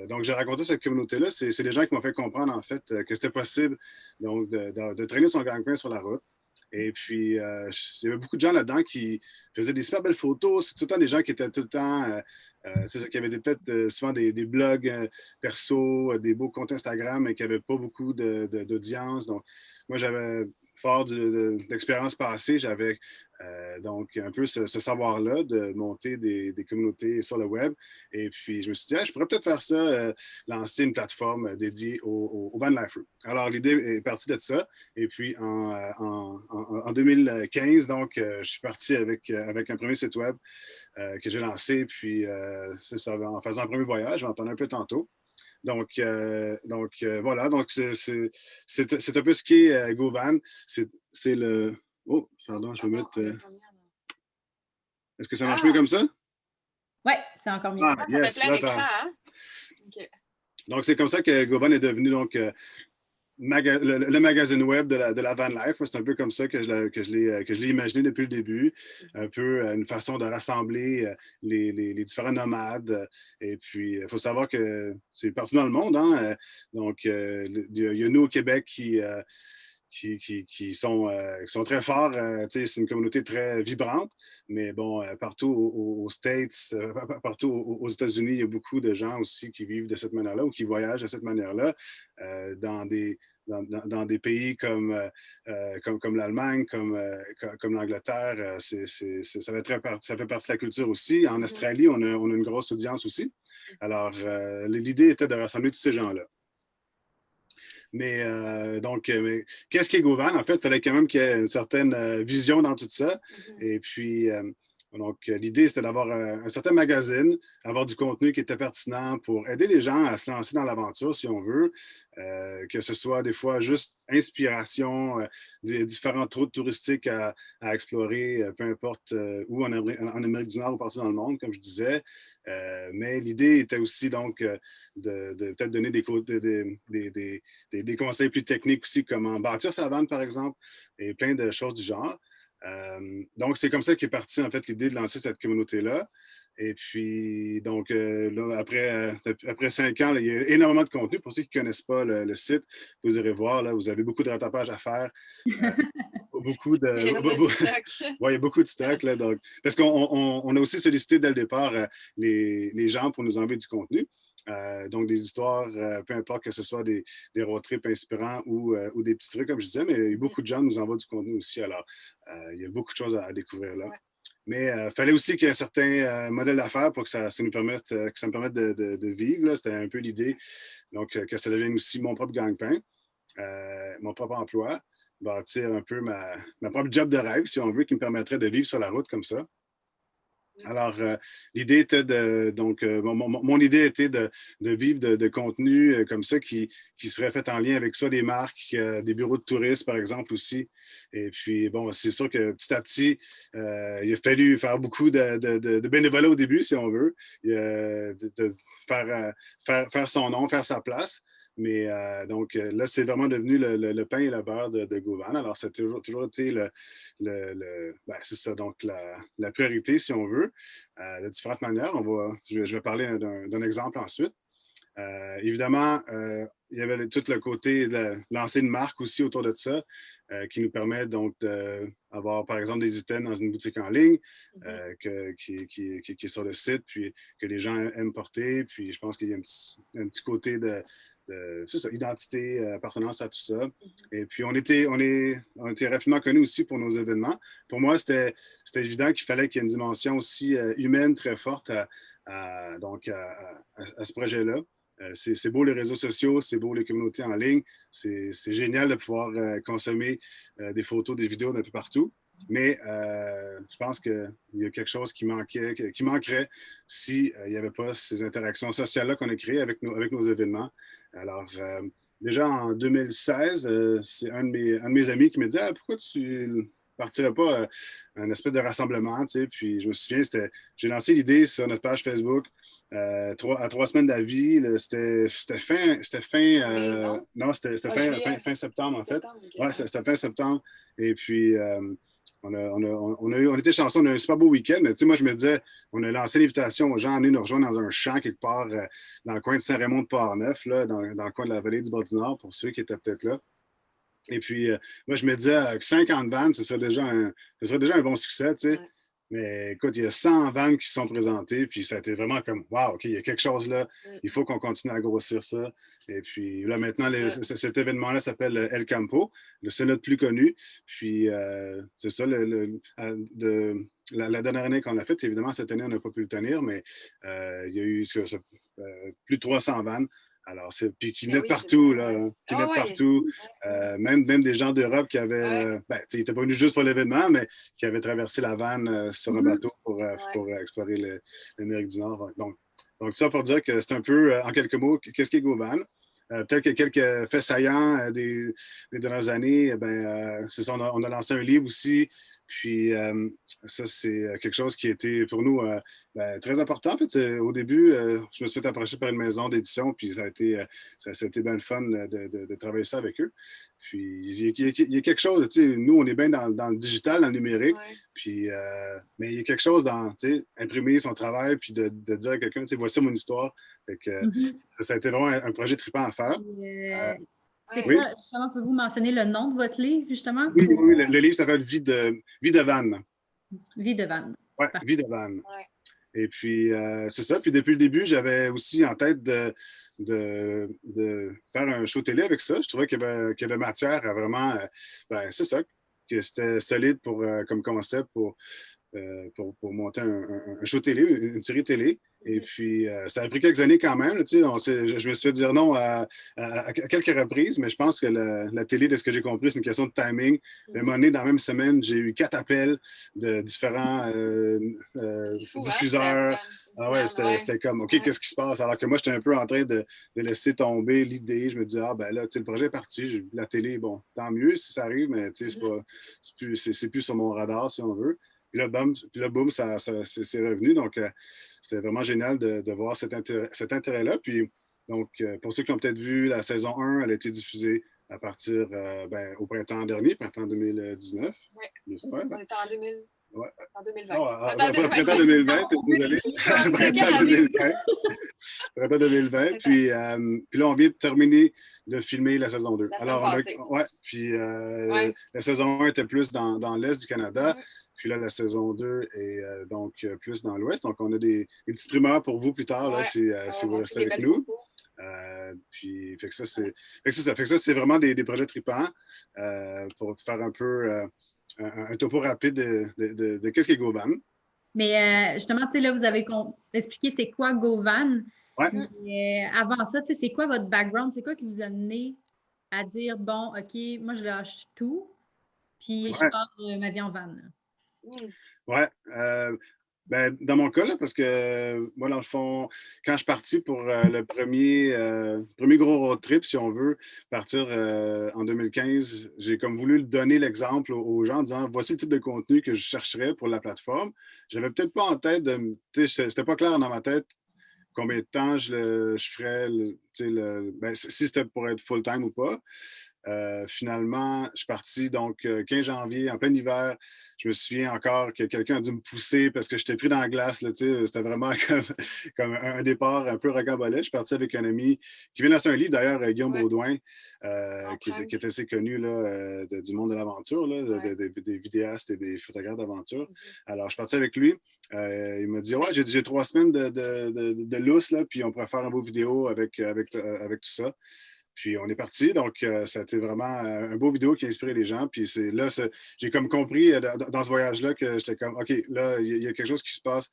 Donc, j'ai raconté cette communauté-là. C'est les gens qui m'ont fait comprendre, en fait, que c'était possible donc, de traîner son gagne-pain sur la route. Et puis, il y avait beaucoup de gens là-dedans qui faisaient des super belles photos. C'est tout le temps des gens qui étaient tout le temps, c'est ça, qui avaient peut-être souvent des blogs perso, des beaux comptes Instagram, mais qui n'avaient pas beaucoup d'audience. Donc, moi, j'avais fort d'expérience passée, j'avais donc un peu ce savoir-là de monter des communautés sur le web. Et puis, je me suis dit, ah, je pourrais peut-être faire ça, lancer une plateforme dédiée au van lifer. Alors, l'idée est partie de ça. Et puis, en 2015, donc, je suis parti avec un premier site web que j'ai lancé. Puis, c'est ça, en faisant un premier voyage, j'en parlais un peu tantôt. Donc, voilà, donc c'est un peu ce qui est GoVan. C'est le. Oh, pardon, je vais mettre. Est-ce que ça marche mieux comme ça? Oui, c'est encore mieux. Ah, Ça fait yes, plein là, d'écran, hein? Okay. Donc, c'est comme ça que GoVan est devenu donc, le magazine web de la van life. C'est un peu comme ça que je l'ai imaginé depuis le début. Un peu une façon de rassembler les différents nomades. Et puis, il faut savoir que c'est partout dans le monde. Hein? Donc, il y a nous au Québec qui sont très forts. C'est une communauté très vibrante, mais bon, partout aux States, partout aux États-Unis, il y a beaucoup de gens aussi qui vivent de cette manière-là ou qui voyagent de cette manière-là dans des pays comme l'Allemagne, comme l'Angleterre. Ça fait partie de la culture aussi. En Australie, on a une grosse audience aussi. Alors, l'idée était de rassembler tous ces gens-là. Mais qu'est-ce qui est GoVan? En fait, il fallait quand même qu'il y ait une certaine vision dans tout ça. Et puis, donc, l'idée, c'était d'avoir un certain magazine, avoir du contenu qui était pertinent pour aider les gens à se lancer dans l'aventure, si on veut, que ce soit des fois juste inspiration, des différentes routes touristiques à explorer, peu importe où en Amérique du Nord ou partout dans le monde, comme je disais. Mais l'idée était aussi donc de peut-être donner des conseils plus techniques aussi, comment bâtir sa vanne, par exemple, et plein de choses du genre. Donc, c'est comme ça qu'est partie, en fait, l'idée de lancer cette communauté-là. Et puis, donc, là, après 5 ans, là, il y a énormément de contenu. Pour ceux qui ne connaissent pas le site, vous irez voir, là, vous avez beaucoup de rattrapage à faire. Beaucoup de. Il y a beaucoup de stock. Ouais, il y a beaucoup de stock. Là, donc, parce qu'on a aussi sollicité dès le départ les gens pour nous envoyer du contenu. Donc, des histoires, peu importe que ce soit des road trips inspirants ou des petits trucs, comme je disais, mais beaucoup de gens nous envoient du contenu aussi. Alors, il y a beaucoup de choses à découvrir là. Ouais. Mais il fallait aussi qu'il y ait un certain modèle d'affaires pour que ça me permette de vivre. Là. C'était un peu l'idée. Donc, que ça devienne aussi mon propre gagne-pain, mon propre emploi, bâtir un peu ma propre job de rêve, si on veut, qui me permettrait de vivre sur la route comme ça. Alors, l'idée était mon idée était de vivre de contenu comme ça qui serait fait en lien avec soit des marques, des bureaux de tourisme, par exemple, aussi. Et puis, bon, c'est sûr que petit à petit, il a fallu faire beaucoup de bénévolat au début, si on veut, de faire son nom, faire sa place. Mais donc là, c'est vraiment devenu le pain et le beurre de GoVan. Alors, ça a toujours été c'est ça, donc la priorité, si on veut, de différentes manières. Je vais parler d'un exemple ensuite. Évidemment, il y avait tout le côté de lancer une marque aussi autour de ça, qui nous permet donc d'avoir, par exemple, des items dans une boutique en ligne qui est sur le site, puis que les gens aiment porter. Puis je pense qu'il y a un petit côté c'est ça, identité, appartenance à tout ça. Et puis on était rapidement connus aussi pour nos événements. Pour moi, c'était évident qu'il fallait qu'il y ait une dimension aussi humaine très forte à ce projet-là. C'est beau les réseaux sociaux, c'est beau les communautés en ligne, c'est génial de pouvoir consommer des photos, des vidéos d'un peu partout. Mais je pense qu'il y a quelque chose qui manquerait s'il n'y avait pas ces interactions sociales-là qu'on a créées avec nos événements. Alors, déjà en 2016, c'est un de mes amis qui me dit pourquoi tu partirais pas un espèce de rassemblement, tu sais. Puis je me souviens, j'ai lancé l'idée sur notre page Facebook à 3 semaines d'avis. C'était fin non, c'était fin septembre, en fait. Septembre, okay. Ouais, c'était fin septembre. Et puis on était chanceux, on a eu un super beau week-end. Mais tu sais, moi, je me disais, on a lancé l'invitation aux gens à venir nous rejoindre dans un champ quelque part dans le coin de Saint-Raymond-de-Port-Neuf, là, dans le coin de la vallée du Bas-du-Nord, pour ceux qui étaient peut-être là. Et puis, moi, je me disais que 50 vannes, ce serait déjà un bon succès, tu sais. Ouais. Mais écoute, il y a 100 vannes qui se sont présentées, puis ça a été vraiment comme, wow, OK, il y a quelque chose là, il faut qu'on continue à grossir ça. Et puis là, maintenant, cet événement-là s'appelle El Campo, c'est notre plus connu. Puis, c'est ça, la dernière année qu'on a faite, évidemment, cette année, on n'a pas pu le tenir, mais il y a eu plus de 300 vannes. Alors, puis qui venaient de partout, là, qui venaient de partout. Même des gens d'Europe qui avaient, ils n'étaient pas venus juste pour l'événement, mais qui avaient traversé la vanne sur un bateau pour explorer l'Amérique du Nord. Donc, ça pour dire que c'est un peu, en quelques mots, qu'est-ce qu'est GoVan? Peut-être que quelques faits saillants des dernières années, c'est ça, on a lancé un livre aussi. Puis, ça, c'est quelque chose qui a été pour nous très important. En fait, au début, je me suis fait approcher par une maison d'édition, puis ça a été bien le fun de travailler ça avec eux. Puis, il y a quelque chose, nous, on est bien dans le digital, dans le numérique, puis, mais il y a quelque chose dans imprimer son travail, puis de dire à quelqu'un, voici mon histoire. Fait que, ça a été vraiment un projet trippant à faire. C'est quoi, justement, pouvez-vous mentionner le nom de votre livre, justement? Oui, le livre s'appelle Vie de vanne. Vie de vanne. Oui, Vie de vanne. Ouais. Et puis, c'est ça. Puis depuis le début, j'avais aussi en tête de faire un show télé avec ça. Je trouvais qu'il y avait matière à vraiment, c'est ça, que c'était solide comme concept pour monter un show télé, une série télé. Et puis, ça a pris quelques années quand même. Je me suis fait dire non à quelques reprises, mais je pense que la télé, de ce que j'ai compris, c'est une question de timing. À un moment donné, dans la même semaine, j'ai eu 4 appels de différents diffuseurs. C'était comme, OK, qu'est-ce qui se passe? Alors que moi, j'étais un peu en train de laisser tomber l'idée. Je me disais, le projet est parti. La télé, bon, tant mieux si ça arrive, mais c'est plus sur mon radar, si on veut. Puis là, boum, ça c'est revenu. Donc, c'était vraiment génial de voir cet intérêt-là. Puis, donc, pour ceux qui ont peut-être vu la saison 1, elle a été diffusée à partir au printemps dernier, printemps 2019. Oui, on était en 2000. Ouais. En 2020. Non, printemps 2020, désolé. Printemps 2020. Printemps 2020. Puis là, on vient de terminer de filmer la saison 2. Puis la saison 1 était plus dans l'est du Canada. Puis là, la saison 2 est donc plus dans l'ouest. Donc, on a des petites rumeurs pour vous plus tard, là, si vous restez avec nous. Puis, fait que ça, c'est vraiment des projets trippants pour faire un peu un topo rapide de qu'est-ce qu'est GoVan. Mais justement, tu sais, là, vous avez expliqué c'est quoi GoVan. Ouais. Mais avant ça, tu sais, c'est quoi votre background? C'est quoi qui vous a amené à dire, bon, OK, moi, je lâche tout, puis je pars de ma vie en van? Ouais. Dans mon cas, là, parce que moi, dans le fond, quand je suis parti pour le premier gros road trip, si on veut, partir en 2015, j'ai comme voulu donner l'exemple aux gens en disant voici le type de contenu que je chercherais pour la plateforme. J'avais peut-être pas en tête c'était pas clair dans ma tête combien de temps je ferais, si c'était pour être full-time ou pas. Finalement, je suis parti donc 15 janvier, en plein hiver. Je me souviens encore que quelqu'un a dû me pousser parce que j'étais pris dans la glace. C'était vraiment comme un départ un peu rocambolesque. Je suis parti avec un ami qui vient de lancer un livre, d'ailleurs, Guillaume Baudouin, qui est assez connu là, du monde de l'aventure, des vidéastes et des photographes d'aventure. Alors, je suis parti avec lui. Il m'a dit ouais, j'ai 3 semaines de lousse, là, puis on pourrait faire un beau vidéo avec tout ça. Puis on est parti, donc ça a été vraiment un beau vidéo qui a inspiré les gens. Puis j'ai comme compris dans ce voyage-là que j'étais comme, OK, là, il y a quelque chose qui se passe.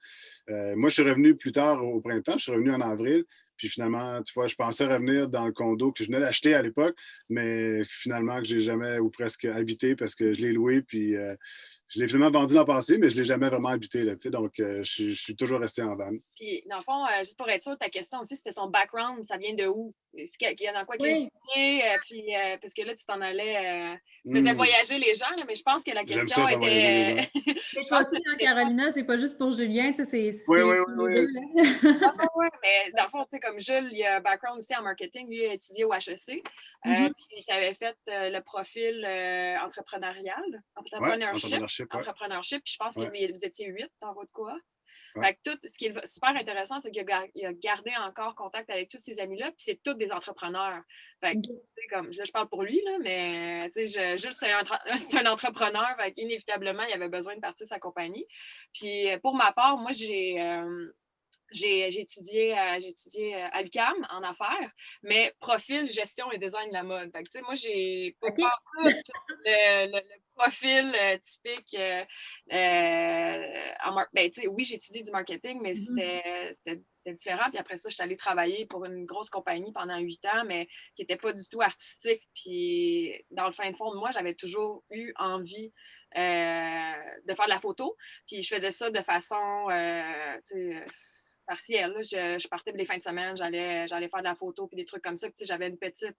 Moi, je suis revenu plus tard au printemps, je suis revenu en avril. Puis finalement, tu vois, je pensais revenir dans le condo que je venais d'acheter à l'époque, mais finalement que j'ai jamais ou presque habité parce que je l'ai loué. Puis je l'ai finalement vendu l'an passé, mais je ne l'ai jamais vraiment habité. Là, donc, je suis toujours resté en van. Puis, dans le fond, juste pour être sûr, ta question aussi, c'était son background, ça vient de où? Dans quoi qu'il a étudié? Puis, parce que là, tu t'en allais tu faisais voyager les gens, là, mais je pense que la J'aime question ça, faire voyager les gens. était. Mais toi aussi, hein, Carolina, c'est pas juste pour Julien, tu sais, c'est Oui, pour les deux, là. Oui, mais dans le fond, tu sais, comme Jules, il a un background aussi en marketing, lui, il a étudié au HEC. Puis il avait fait le profil entrepreneurial, Entrepreneurship, ouais. entrepreneurship. Puis je pense que vous étiez 8 dans votre cohorte. Ouais. Fait que tout, ce qui est super intéressant, c'est qu'il a gardé encore contact avec tous ces amis-là, puis c'est tous des entrepreneurs. Fait que, comme, je parle pour lui, là, mais Jules, c'est un entrepreneur, fait inévitablement, il avait besoin de partir sa compagnie. Puis pour ma part, moi, j'ai étudié à l'UQAM en affaires, mais profil, gestion et design de la mode. Fait que, moi, j'ai pas tout le profil typique. Oui, j'ai étudié du marketing, mais c'était différent. Puis après ça, je suis allée travailler pour une grosse compagnie pendant 8 ans, mais qui n'était pas du tout artistique. Puis dans le fin de fond de moi, j'avais toujours eu envie de faire de la photo. Puis je faisais ça de façon, partielle. Là. Je partais les fins de semaine, j'allais faire de la photo puis des trucs comme ça. Puis, j'avais une petite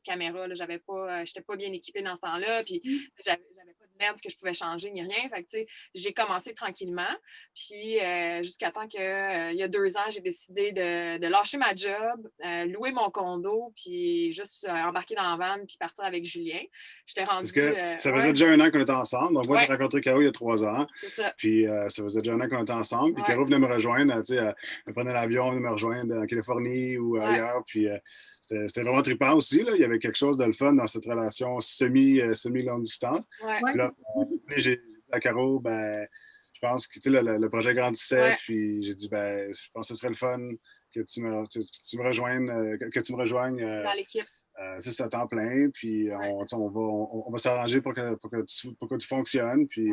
caméra. Je n'étais pas bien équipée dans ce temps-là. Puis j'avais pas de lens que je pouvais changer ni rien. Fait que, j'ai commencé tranquillement. Puis jusqu'à temps que, il y a 2 ans, j'ai décidé de lâcher ma job, louer mon condo, puis juste embarquer dans la van puis partir avec Julien. J'étais rendue. Parce que ça faisait déjà 1 an qu'on était ensemble. Donc, moi, j'ai rencontré Caro il y a 3 ans. C'est ça. Puis, ça faisait déjà 1 an qu'on était ensemble. Puis, Caro venait me rejoindre. Elle prenait l'avion, venait me rejoindre en Californie ou ailleurs. Puis, c'était vraiment trippant aussi. Là. Il y avait quelque chose de le fun dans cette relation semi-longue distance. Puis là, j'ai dit à Caro, je pense que le projet grandissait. Puis, j'ai dit, je pense que ce serait le fun que tu me rejoignes. Dans l'équipe. C'est ça, temps plein, puis on va s'arranger pour que tu fonctionnes. Puis,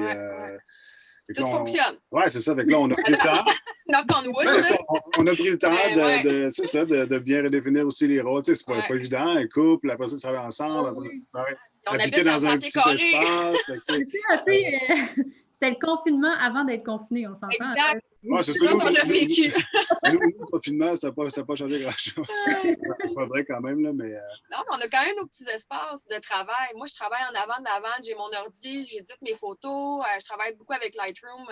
tout fonctionne. Oui, c'est ça. Fait que là, on a pris le temps. On a pris le temps de bien redéfinir aussi les rôles. C'est pas évident, un couple, après ça, tu travailles ensemble, après ça, tu habiter dans un petit espace. C'est ça, tu sais, c'était le confinement avant d'être confiné, on s'entend. Exact. C'est ça qu'on a vécu. Nous, le confinement, ça n'a pas changé grand-chose. C'est pas vrai quand même, là, mais... Non, mais on a quand même nos petits espaces de travail. Moi, je travaille en avant de la vanne, j'ai mon ordi, j'édite mes photos, je travaille beaucoup avec Lightroom.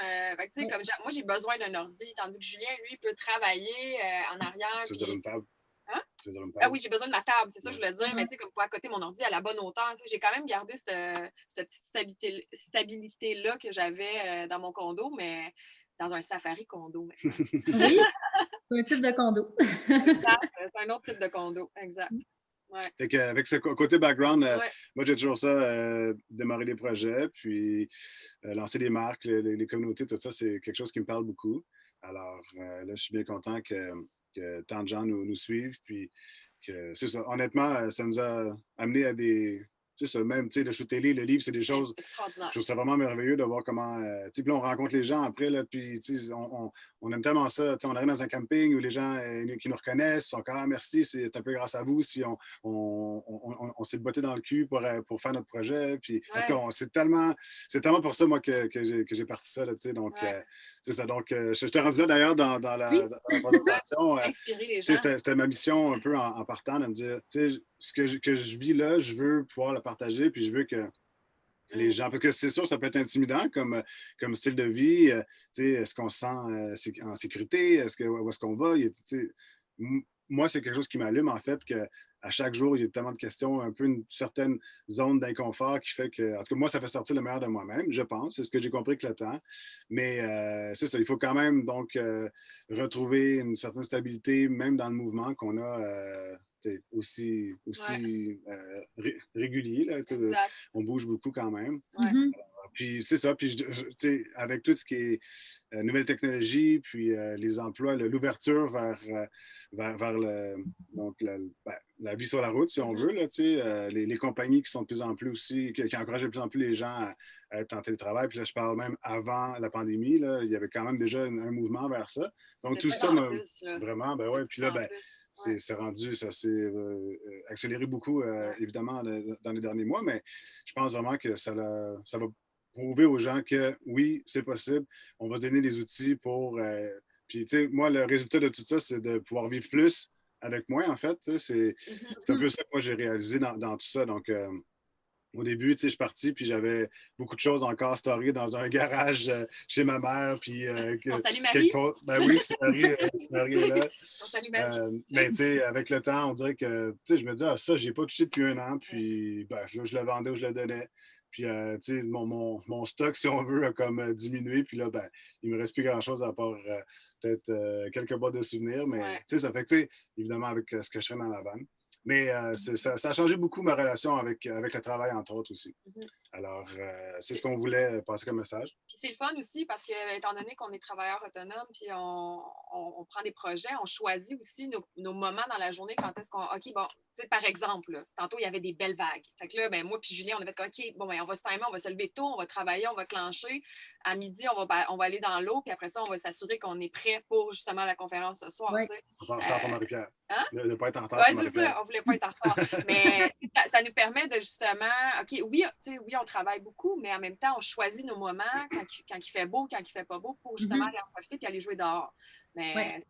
Comme moi, j'ai besoin d'un ordi, tandis que Julien, lui, peut travailler en arrière. Tu veux dire une table? Hein? Tu veux dire une table? Ah oui, j'ai besoin de ma table, c'est ça que je voulais dire, mais comme pour accoter mon ordi à la bonne hauteur, j'ai quand même gardé cette petite stabilité-là que j'avais dans mon condo, mais dans un safari condo maintenant. Oui, c'est un type de condo. Exact, c'est un autre type de condo, exact. Ouais. Avec ce côté background, moi j'ai toujours ça, démarrer des projets, puis lancer des marques, les communautés, tout ça, c'est quelque chose qui me parle beaucoup. Alors là, je suis bien content que tant de gens nous suivent, puis que c'est ça. Honnêtement, ça nous a amené à des... C'est ça, même, tu sais, le show télé, le livre, c'est des choses... Je trouve ça vraiment merveilleux de voir comment... puis là, on rencontre les gens après, là, puis on aime tellement ça. On arrive dans un camping où les gens qui nous reconnaissent sont comme « merci, c'est un peu grâce à vous si on s'est botté dans le cul pour faire notre projet. » Puis, en tout cas, c'est tellement pour ça, moi, que j'ai parti ça, là, tu sais. Donc, c'est ça. Donc, je t'ai rendu là, d'ailleurs, dans la présentation. Inspirer les gens. C'était ma mission un peu en partant de me dire, tu sais, ce que je vis là, je veux pouvoir le partager, puis je veux que les gens, parce que c'est sûr, ça peut être intimidant comme style de vie. Tu sais, est-ce qu'on se sent en sécurité? Où est-ce qu'on va? Moi, c'est quelque chose qui m'allume, en fait, qu'à chaque jour, il y a tellement de questions, un peu une certaine zone d'inconfort qui fait que, en tout cas, moi, ça fait sortir le meilleur de moi-même, je pense. C'est ce que j'ai compris avec le temps. Mais c'est ça, il faut quand même, donc, retrouver une certaine stabilité, même dans le mouvement qu'on a aussi régulier. Là, on bouge beaucoup quand même. Puis c'est ça, puis avec tout ce qui est nouvelles technologies, puis les emplois, l'ouverture vers la vie sur la route, si on veut, là, les compagnies qui sont de plus en plus aussi, qui encouragent de plus en plus les gens à être en télétravail. Puis là, je parle même avant la pandémie, là, il y avait quand même déjà un mouvement vers ça. Donc tout ça, vraiment, puis là, c'est rendu, ça s'est accéléré beaucoup, évidemment, dans les derniers mois, mais je pense vraiment que ça va prouver aux gens que oui, c'est possible. On va se donner des outils pour... puis, tu sais, moi, le résultat de tout ça, c'est de pouvoir vivre plus avec moins, en fait. C'est un peu ça que moi, j'ai réalisé dans tout ça. Donc, Au début, tu sais, je suis parti, puis j'avais beaucoup de choses encore storées dans un garage chez ma mère. Puis, On salue Marie. Ben oui, c'est Marie est là. On salue Marie. Mais tu sais, avec le temps, on dirait que, tu sais, je me dis, ça, j'ai pas touché depuis un an. Puis, ben, là, je le vendais ou je le donnais. Puis, tu sais, mon stock, si on veut, a comme diminué. Puis là, ben, il me reste plus grand-chose à part peut-être quelques boîtes de souvenirs. Mais, tu sais, ça fait que, tu sais, évidemment, avec ce que je fais dans la vanne. Mais ça a changé beaucoup ma relation avec le travail, entre autres aussi. Alors, c'est ce qu'on voulait passer comme message. Puis c'est le fun aussi parce que, étant donné qu'on est travailleur autonome, puis on prend des projets, on choisit aussi nos moments dans la journée quand est-ce qu'on. OK, bon, tu sais, par exemple, là, tantôt, il y avait des belles vagues. Fait que là, ben, moi puis Julien, on avait dit, OK, bon, ben, on va se timer, on va se lever tôt, on va travailler, on va clencher. À midi, on va aller dans l'eau, puis après ça, on va s'assurer qu'on est prêt pour justement la conférence ce soir. Ouais. On va pas en retard pour Marie-Pierre. Hein? De ne pas être en retard pour Marie-Pierre. Oui, c'est ça, on voulait pas être en retard. Mais ça nous permet de justement, OK, oui, on travaille beaucoup, mais en même temps, on choisit nos moments quand il fait beau, quand il fait pas beau, pour justement aller en profiter puis aller jouer dehors. Mais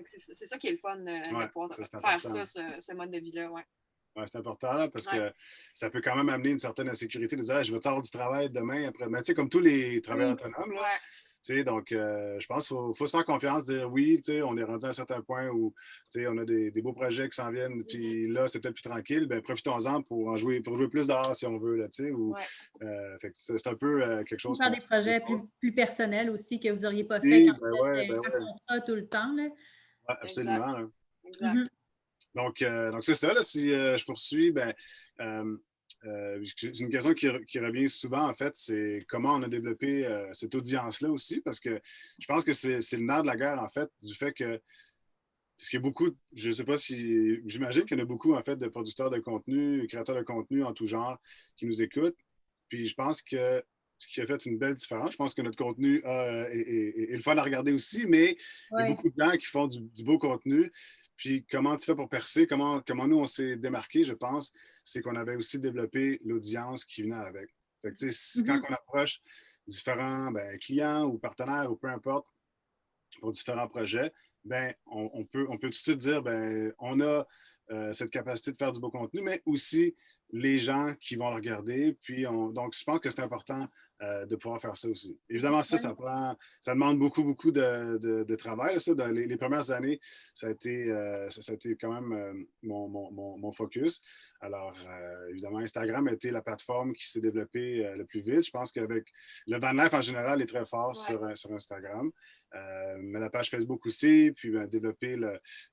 c'est ça qui est le fun de pouvoir faire ça, ce mode de vie-là. Ouais. Ouais, c'est important là, parce que ça peut quand même amener une certaine insécurité de dire je vais avoir du travail demain après. Mais tu sais, comme tous les travailleurs autonomes, là, donc je pense qu'il faut se faire confiance, dire oui, on est rendu à un certain point où on a des beaux projets qui s'en viennent, puis là, c'est peut-être plus tranquille, ben profitons-en pour jouer plus dehors si on veut. Là, fait que c'est un peu quelque chose. Faire des projets plus personnels aussi que vous n'auriez pas fait quand vous êtes contrat tout le temps. Là. Ouais, absolument. Exact. Donc c'est ça, là, si je poursuis, ben, c'est une question qui revient souvent, en fait, c'est comment on a développé cette audience-là aussi, parce que je pense que c'est le nerf de la guerre, en fait, du fait que, parce qu'il y a beaucoup, je ne sais pas si, j'imagine qu'il y en a beaucoup, en fait, de producteurs de contenu, créateurs de contenu en tout genre qui nous écoutent, puis je pense que ce qui a fait une belle différence, je pense que notre contenu est le fun à regarder aussi, mais il y a beaucoup de gens qui font du beau contenu. Puis comment tu fais pour percer? Comment nous, on s'est démarqué, je pense, c'est qu'on avait aussi développé l'audience qui venait avec. Fait que, quand on approche différents clients ou partenaires ou peu importe pour différents projets, ben, on peut tout de suite dire ben, on a cette capacité de faire du beau contenu, mais aussi les gens qui vont le regarder. Puis donc, je pense que c'est important de pouvoir faire ça aussi. Évidemment, ça demande beaucoup de travail. Ça. Dans les premières années, ça a été quand même mon focus. Alors, évidemment, Instagram a été la plateforme qui s'est développée le plus vite. Je pense qu'avec le van life en général est très fort sur Instagram. Mais la page Facebook aussi, puis développer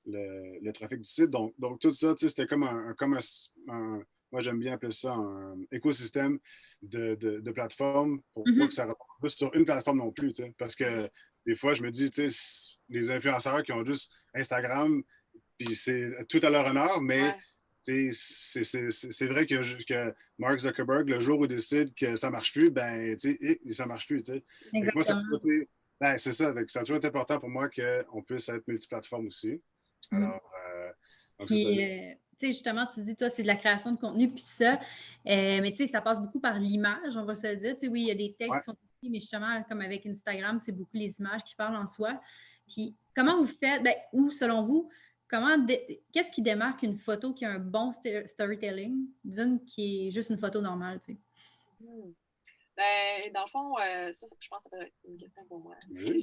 le trafic du site. Donc tout ça, c'était comme moi, j'aime bien appeler ça un écosystème de plateformes pour pas que ça repose juste sur une plateforme non plus. Parce que des fois, je me dis, les influenceurs qui ont juste Instagram, puis c'est tout à leur honneur, mais c'est vrai que Mark Zuckerberg, le jour où il décide que ça ne marche plus, ben, ça ne marche plus. Moi, ça a toujours été, c'est ça. Ça a toujours été important pour moi qu'on puisse être multiplateforme aussi. Alors, justement, tu dis, toi, c'est de la création de contenu, puis ça. Mais ça passe beaucoup par l'image, on va se le dire. Oui, il y a des textes qui sont écrits, mais justement, comme avec Instagram, c'est beaucoup les images qui parlent en soi. Puis, comment vous faites, ou selon vous, qu'est-ce qui démarque une photo qui a un bon storytelling d'une qui est juste une photo normale, tu sais? Ben, dans le fond, ça, je pense que ça peut être une question pour moi. Oui,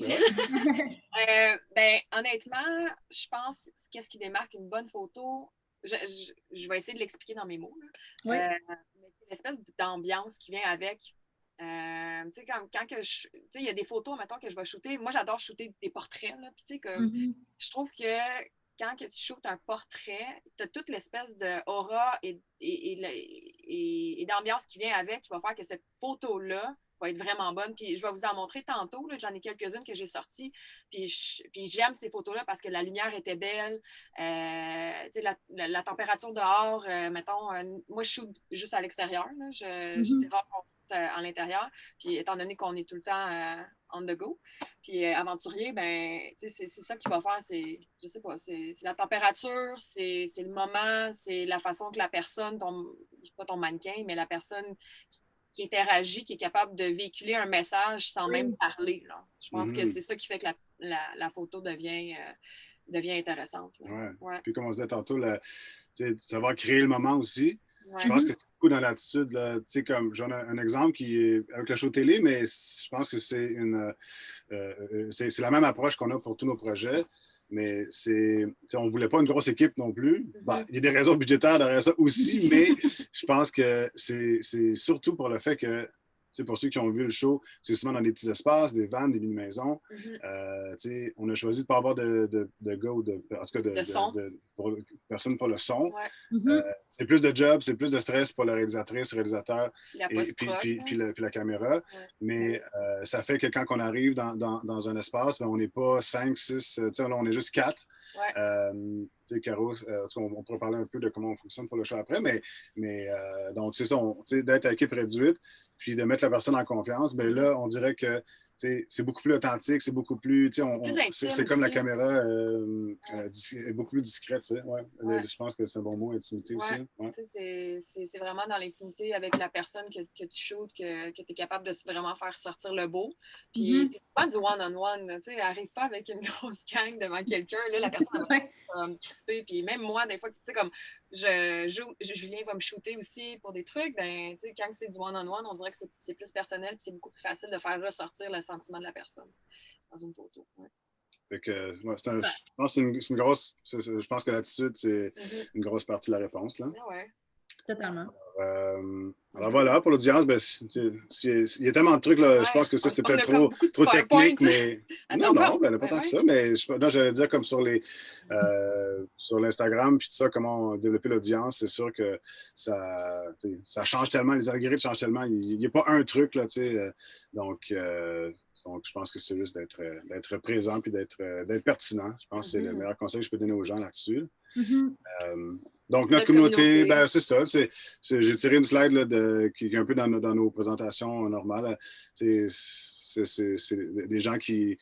honnêtement, je pense qu'est-ce qui démarque une bonne photo, je vais essayer de l'expliquer dans mes mots. Mais c'est l'espèce d'ambiance qui vient avec. Tu sais, quand il y a des photos, mettons, que je vais shooter. Moi, j'adore shooter des portraits. Là, puis, je trouve que quand tu shootes un portrait, tu as toute l'espèce d'aura et d'ambiance qui vient avec, qui va faire que cette photo-là va être vraiment bonne. Puis je vais vous en montrer tantôt. J'en ai quelques-unes que j'ai sorties. Puis j'aime ces photos-là parce que la lumière était belle. La température dehors, mettons, moi, je shoot juste à l'extérieur. Je tire rare à l'intérieur. Puis étant donné qu'on est tout le temps on the go, puis aventurier, ben, c'est ça qui va faire, je sais pas, c'est la température, c'est le moment, c'est la façon que la personne, pas ton mannequin, mais la personne qui interagit, qui est capable de véhiculer un message sans même parler. Là. Je pense que c'est ça qui fait que la photo devient intéressante. Puis comme on disait tantôt, savoir créer le moment aussi. Je pense que c'est beaucoup dans l'attitude. Tu sais, comme j'en ai un exemple qui est avec le show télé, mais je pense que c'est c'est la même approche qu'on a pour tous nos projets. Mais on ne voulait pas une grosse équipe non plus. Bah, il y a des raisons budgétaires derrière ça aussi, mais je pense que c'est surtout pour le fait que, pour ceux qui ont vu le show, c'est souvent dans des petits espaces, des vannes, des mini-maisons. On a choisi de ne pas avoir de gars ou en tout cas personne pour le son. C'est plus de job, c'est plus de stress pour la réalisatrice, le réalisateur puis la caméra. Ouais. Mais ça fait que quand on arrive dans un espace, ben, on n'est pas 5, 6, là, on est juste 4. Ouais. Caro, on pourrait parler un peu de comment on fonctionne pour le show après, mais donc c'est ça, d'être à équipe réduite, puis de mettre la personne en confiance, bien là, on dirait que c'est beaucoup plus authentique, c'est beaucoup plus, c'est comme la caméra est beaucoup plus discrète. Ouais. Je pense que c'est un bon mot, intimité aussi. Ouais. C'est vraiment dans l'intimité avec la personne que tu shootes, que tu es capable de vraiment faire sortir le beau. Puis c'est pas du one-on-one, arrive pas avec une grosse gang devant quelqu'un, là, la personne va crispée. Puis même moi, des fois, comme Julien va me shooter aussi pour des trucs, ben, quand c'est du one-on-one, on dirait que c'est plus personnel, puis c'est beaucoup plus facile de faire ressortir le sentiment de la personne dans une photo. Ouais. Fait que, je pense que c'est une grosse. Je pense que l'attitude, c'est une grosse partie de la réponse. Là. Ouais. Totalement. Alors voilà, pour l'audience, ben, il y a tellement de trucs, là, je pense que ça, c'est peut-être trop technique, mais. Non, ben, pas tant que ça, mais j'allais dire comme sur l'Instagram, puis tout ça, comment développer l'audience, c'est sûr que ça change tellement, les algorithmes changent tellement, il n'y a pas un truc, là, tu sais, donc, je pense que c'est juste d'être présent puis d'être pertinent. Je pense que c'est le meilleur conseil que je peux donner aux gens là-dessus. Donc, notre communauté, ben, c'est ça. J'ai tiré une slide là, qui est un peu dans nos présentations normales. C'est des gens qui...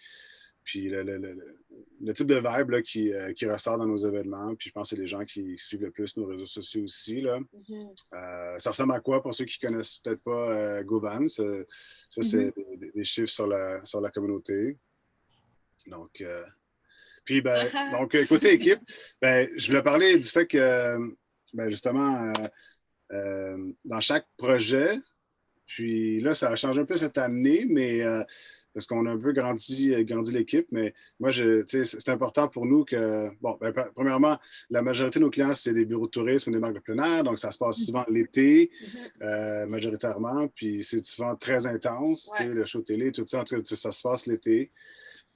Puis le type de vibe là, qui ressort dans nos événements. Puis je pense que c'est les gens qui suivent le plus nos réseaux sociaux aussi. Là. Ça ressemble à quoi pour ceux qui ne connaissent peut-être pas Govan? Ça c'est des chiffres sur la communauté. Donc... Puis, donc, côté équipe, je voulais parler du fait que, justement, dans chaque projet, puis là, ça a changé un peu cette année, mais parce qu'on a un peu grandi l'équipe, mais moi, c'est important pour nous que, premièrement, la majorité de nos clients, c'est des bureaux de tourisme ou des marques de plein air, donc ça se passe souvent l'été, majoritairement, puis c'est souvent très intense, le show télé, tout ça, ça se passe l'été.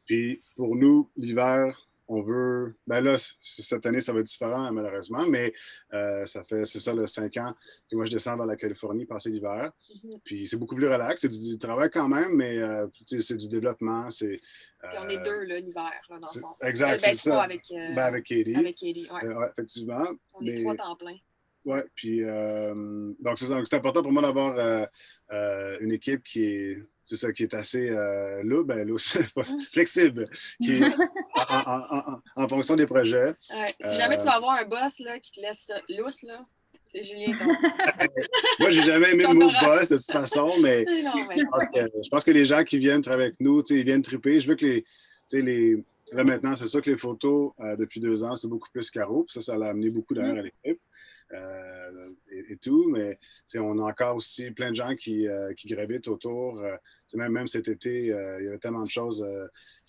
Puis pour nous, l'hiver, on veut... Ben là, cette année, ça va être différent, malheureusement, mais c'est ça, 5 ans que moi, je descends vers la Californie passer l'hiver. Puis c'est beaucoup plus relax. C'est du travail quand même, mais c'est du développement. Puis on est 2, là, l'hiver, là, dans le fond. Exact, c'est ça. Avec Katie. Avec Katie, oui. Effectivement. On est 3 temps plein. Oui, puis donc c'est important pour moi d'avoir une équipe qui est assez flexible, qui est en fonction des projets. Ouais. Si jamais tu vas avoir un boss là, qui te laisse lousse, là, c'est Julien. Moi, j'ai jamais aimé le mot boss de toute façon, mais, je pense que les gens qui viennent travailler avec nous, ils viennent triper. Je veux que là, maintenant, c'est sûr que les photos, depuis 2 ans, c'est beaucoup plus Caro. Puis ça l'a amené beaucoup d'ailleurs à l'équipe et tout. Mais on a encore aussi plein de gens qui gravitent autour. Même cet été, il y avait tellement de choses.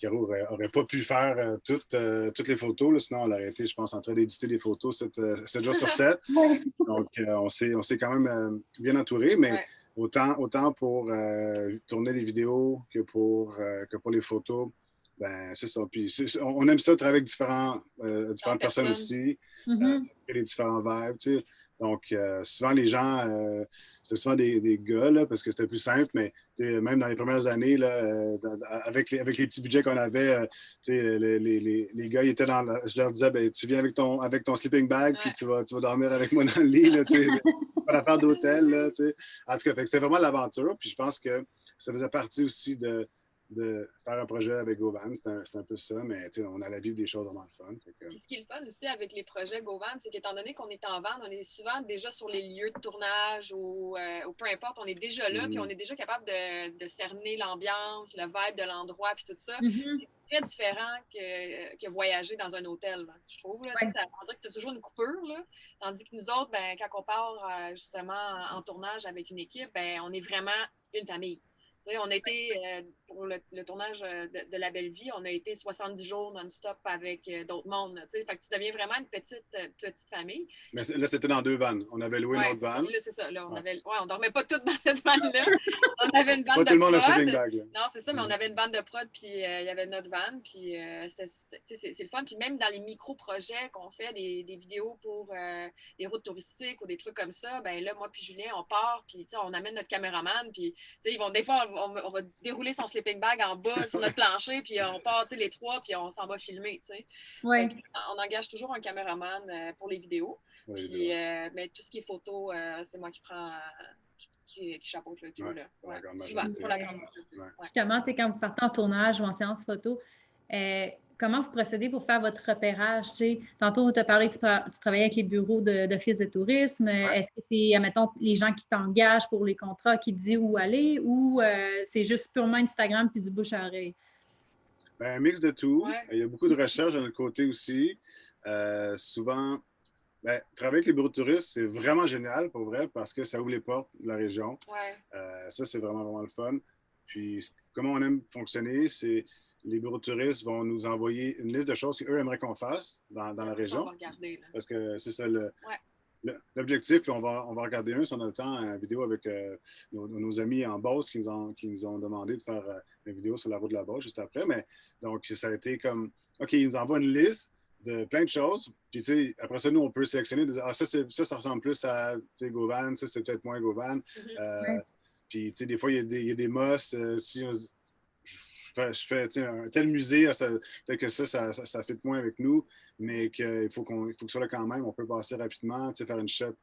Caro n'aurait pas pu faire toutes les photos. Là, sinon, on aurait été, je pense, en train d'éditer des photos 7 jours sur 7. Donc, on s'est quand même bien entouré. Mais autant pour tourner des vidéos que pour les photos. Ben, c'est ça. Puis on aime ça travailler avec différentes personnes aussi, les différents vibes, tu sais. Donc, souvent, les gens, c'est souvent des gars, là, parce que c'était plus simple, mais même dans les premières années, là, avec les petits budgets qu'on avait, les gars, ils étaient je leur disais, ben, tu viens avec ton sleeping bag, puis tu vas dormir avec moi dans le lit, là, tu sais. C'est pas l'affaire d'hôtel, là, tu sais. En tout cas, c'était vraiment l'aventure, puis je pense que ça faisait partie aussi de de faire un projet avec GoVan. C'est un peu ça, mais on allait vivre des choses vraiment le fun. Puis ce qui est le fun aussi avec les projets GoVan, c'est qu'étant donné qu'on est en van, on est souvent déjà sur les lieux de tournage ou peu importe, on est déjà là, puis on est déjà capable de cerner l'ambiance, le vibe de l'endroit, puis tout ça. C'est très différent que voyager dans un hôtel, je trouve. Là. Ouais. Ça veut dire que tu as toujours une coupure, là. Tandis que nous autres, ben, quand on part justement en tournage avec une équipe, ben, on est vraiment une famille. On a été, pour le tournage de La Belle Vie, on a été 70 jours non-stop avec d'autres mondes. Fait que tu deviens vraiment une petite famille. Mais là, c'était dans 2 vannes. On avait loué notre van. Là, c'est ça. Là, on dormait pas toutes dans cette van-là. On avait une van de prod. Pas tout le monde a sleeping bag. Là. Non, c'est ça, mais on avait une van de prod, puis il y avait notre van. Puis c'est le fun. Puis même dans les micro-projets qu'on fait, des vidéos pour des routes touristiques ou des trucs comme ça, ben là, moi puis Julien, on part, puis on amène notre caméraman, puis ils vont des fois, on va dérouler son sleeping bag en bas sur notre plancher, puis on part les 3, puis on s'en va filmer. Ouais. On engage toujours un caméraman pour les vidéos. Oui, puis mais tout ce qui est photo, c'est moi qui prends. Qui chapeaute le tout. Ouais, souvent, pour la grande majorité. Ouais. Justement, quand vous partez en tournage ou en séance photo, comment vous procédez pour faire votre repérage? Tantôt, tu as parlé que tu travaillais avec les bureaux d'office de tourisme. Ouais. Est-ce que c'est, admettons, les gens qui t'engagent pour les contrats qui te disent où aller ou c'est juste purement Instagram puis du bouche à oreille? Ben, un mix de tout. Ouais. Il y a beaucoup de recherches de notre côté aussi. Souvent, travailler avec les bureaux de tourisme, c'est vraiment génial, pour vrai, parce que ça ouvre les portes de la région. Ouais. Ça, c'est vraiment, vraiment le fun. Puis, comment on aime fonctionner, c'est les bureaux de tourisme vont nous envoyer une liste de choses qu'eux aimeraient qu'on fasse dans la région. On va regarder, là. Parce que c'est ça l'objectif. Puis on va regarder si on a le temps, une vidéo avec nos amis en Beauce qui nous ont demandé de faire une vidéo sur la route de la Beauce juste après. Mais donc, ça a été comme, OK, ils nous envoient une liste de plein de choses. Puis, tu sais, après ça, nous, on peut sélectionner, de dire, ça ressemble plus à GoVan, ça, c'est peut-être moins GoVan. Puis, tu sais, des fois, il y a des mosses. Si je fais un tel musée, peut-être que ça fit moins avec nous, mais qu'il faut que ce soit là quand même. On peut passer rapidement, faire une shot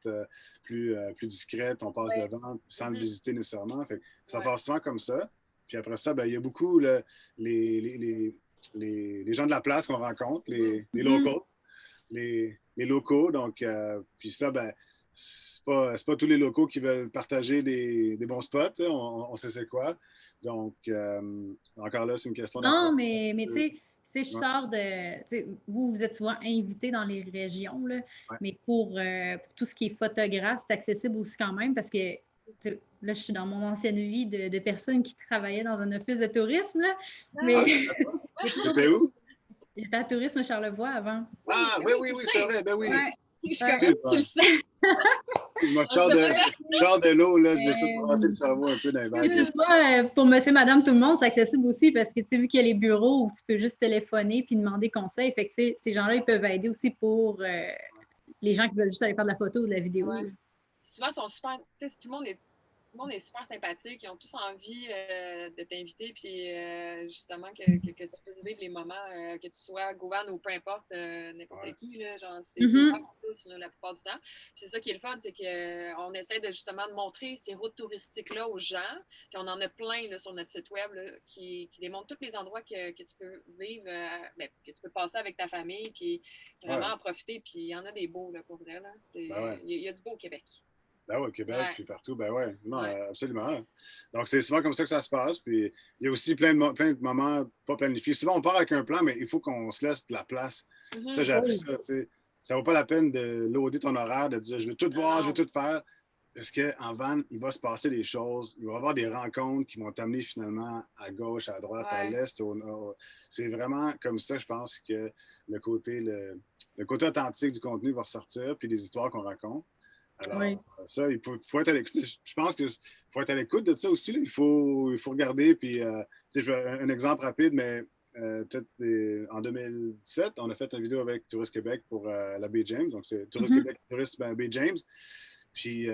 plus discrète. On passe devant sans le visiter nécessairement. Fait que ça passe souvent comme ça. Puis après ça, il y a beaucoup les gens de la place qu'on rencontre, les locals, les locaux. Donc, puis ça, c'est pas tous les locaux qui veulent partager des bons spots. On sait c'est quoi. Donc, encore là, c'est une question Non, mais tu sais, je sors de... Vous êtes souvent invités dans les régions, là, mais pour tout ce qui est photographe, c'est accessible aussi quand même parce que là, je suis dans mon ancienne vie de personne qui travaillait dans un office de tourisme. Là, mais... C'était où? J'étais à Tourisme Charlevoix avant. Ah, oui, c'est vrai, ben oui. Ouais. Tu le sais. Moi, je sors de l'eau, là, je me suis passé le cerveau un peu dans les vagues. Pour monsieur, madame, tout le monde, c'est accessible aussi parce que tu sais, vu qu'il y a les bureaux où tu peux juste téléphoner puis demander conseil, fait que ces gens-là, ils peuvent aider aussi pour les gens qui veulent juste aller faire de la photo ou de la vidéo. Ouais. Souvent, ils sont super. Tu sais, tout le monde est super sympathique. Ils ont tous envie de t'inviter, puis justement que tu puisses vivre les moments, que tu sois GoVan ou peu importe, n'importe qui. Là, genre, c'est pas tous la plupart du temps. Puis c'est ça qui est le fun, c'est qu'on essaie justement de montrer ces routes touristiques-là aux gens. Puis on en a plein là, sur notre site web là, qui démontrent tous les endroits que tu peux vivre, que tu peux passer avec ta famille, puis vraiment en profiter. Puis il y en a des beaux, là, pour vrai. Il y a du beau au Québec. Ben oui, au Québec, puis partout, non, absolument. Donc, c'est souvent comme ça que ça se passe. Puis, il y a aussi plein de moments pas planifiés. Souvent, on part avec un plan, mais il faut qu'on se laisse de la place. Ça, j'ai appris ça, tu sais. Ça vaut pas la peine de loader ton horaire, de dire, je veux tout voir, je veux tout faire. Parce qu'en van, il va se passer des choses. Il va y avoir des rencontres qui vont t'amener finalement à gauche, à droite, à l'est, au nord. C'est vraiment comme ça, je pense, que le côté authentique du contenu va ressortir, puis les histoires qu'on raconte. Alors, ça, il faut être à l'écoute. Je pense qu'il faut être à l'écoute de ça aussi. Là. Il faut regarder. Puis, un exemple rapide, mais peut-être en 2017, on a fait une vidéo avec Tourisme Québec pour la baie James. Donc, c'est Tourisme Québec, Tourisme baie James. Puis,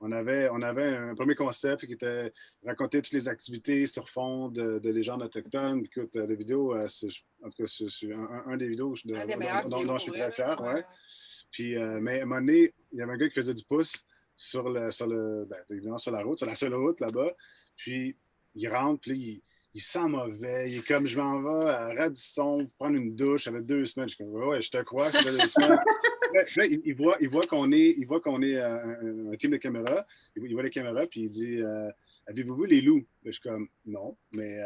on avait un premier concept qui était raconter toutes les activités sur fond de légendes autochtones. Écoute, la vidéo, en tout cas, c'est un des vidéos dont je suis très fier. Ouais. Puis, mais à un moment donné, il y avait un gars qui faisait du pouce évidemment sur la route, sur la seule route là-bas. Puis, il rentre, puis il il sent mauvais. Il est comme, je m'en vais à Radisson prendre une douche. Ça fait 2 semaines. Je suis comme, ouais, je te crois, ça fait 2 semaines. Là, il voit qu'on est un team de caméra. Il voit les caméras, puis il dit, avez-vous vu les loups? Là, je suis comme, non, mais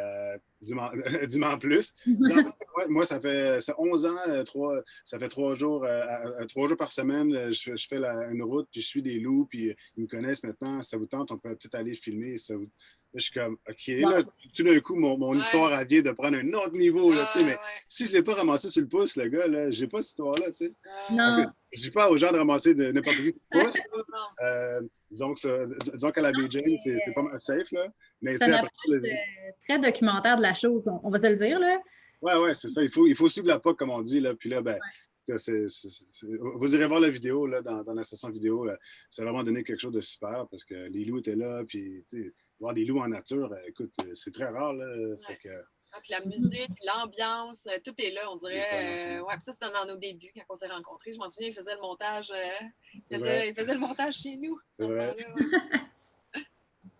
dis-moi dis-moi en plus. Il dit, ah, moi, ça fait 11 ans, ça fait 3 jours, 3 jours par semaine, je fais une route, puis je suis des loups, puis ils me connaissent maintenant. Ça vous tente, on peut peut-être aller filmer. Là, je suis comme, OK, là, tout d'un coup, mon histoire, elle vient de prendre un autre niveau, là, tu sais, mais si je ne l'ai pas ramassé sur le pouce, le gars, là, j'ai pas cette histoire-là, tu sais. Non. Je dis pas aux gens de ramasser de n'importe qui sur le pouce, disons qu'à la BJ, c'est pas mal safe, là. Mais c'est un approche très documentaire de la chose, on va se le dire, là. Ouais, c'est ça. Il faut suivre la POC, comme on dit, là, puis là, ben, vous irez voir la vidéo, là, dans la session vidéo, là, ça a vraiment donné quelque chose de super, parce que les loups étaient là, puis, tu sais, voir des loups en nature, écoute, c'est très rare, là. Fait que, puis la musique, l'ambiance, tout est là, on dirait. Ouais, puis ça, c'était dans nos débuts, quand on s'est rencontrés. Je m'en souviens, il faisait le montage. Il faisait le montage chez nous. C'est vrai.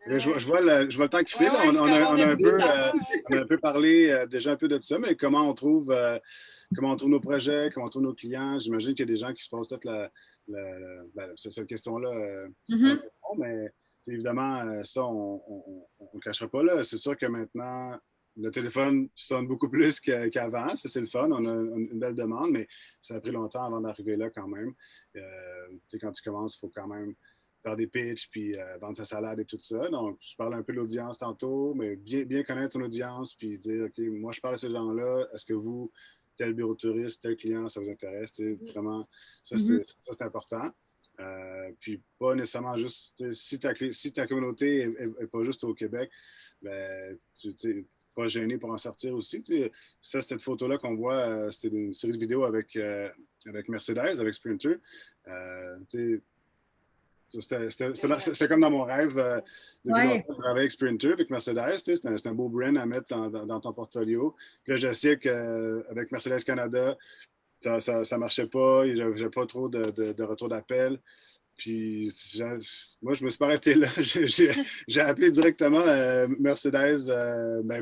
Je vois le temps qu'il file. On a un peu parlé déjà un peu de ça, mais comment on trouve nos projets, comment on trouve nos clients. J'imagine qu'il y a des gens qui se posent peut-être cette question-là. Mais évidemment, ça, on ne cachera pas là. C'est sûr que maintenant, le téléphone sonne beaucoup plus qu'avant. Ça, c'est le fun. On a une belle demande, mais ça a pris longtemps avant d'arriver là quand même. Quand tu commences, il faut quand même faire des pitchs, puis vendre sa salade et tout ça. Donc, je parle un peu de l'audience tantôt, mais bien connaître son audience, puis dire, OK, moi, je parle à ces gens-là. Est-ce que vous, tel bureau de touriste, tel client, ça vous intéresse? Vraiment, ça, c'est important. Puis pas nécessairement juste, si ta communauté n'est pas juste au Québec, ben, tu n'es pas gêné pour en sortir aussi. Ça, cette photo-là qu'on voit, c'est une série de vidéos avec Mercedes, avec Sprinter. C'était comme dans mon rêve de travailler avec Sprinter, avec Mercedes. C'est un beau brand à mettre dans ton portfolio. Puis là, je sais qu'avec Mercedes Canada, ça ne marchait pas. Il n'y avait pas trop de retour d'appel. Puis moi, je me suis pas arrêté là. J'ai appelé directement Mercedes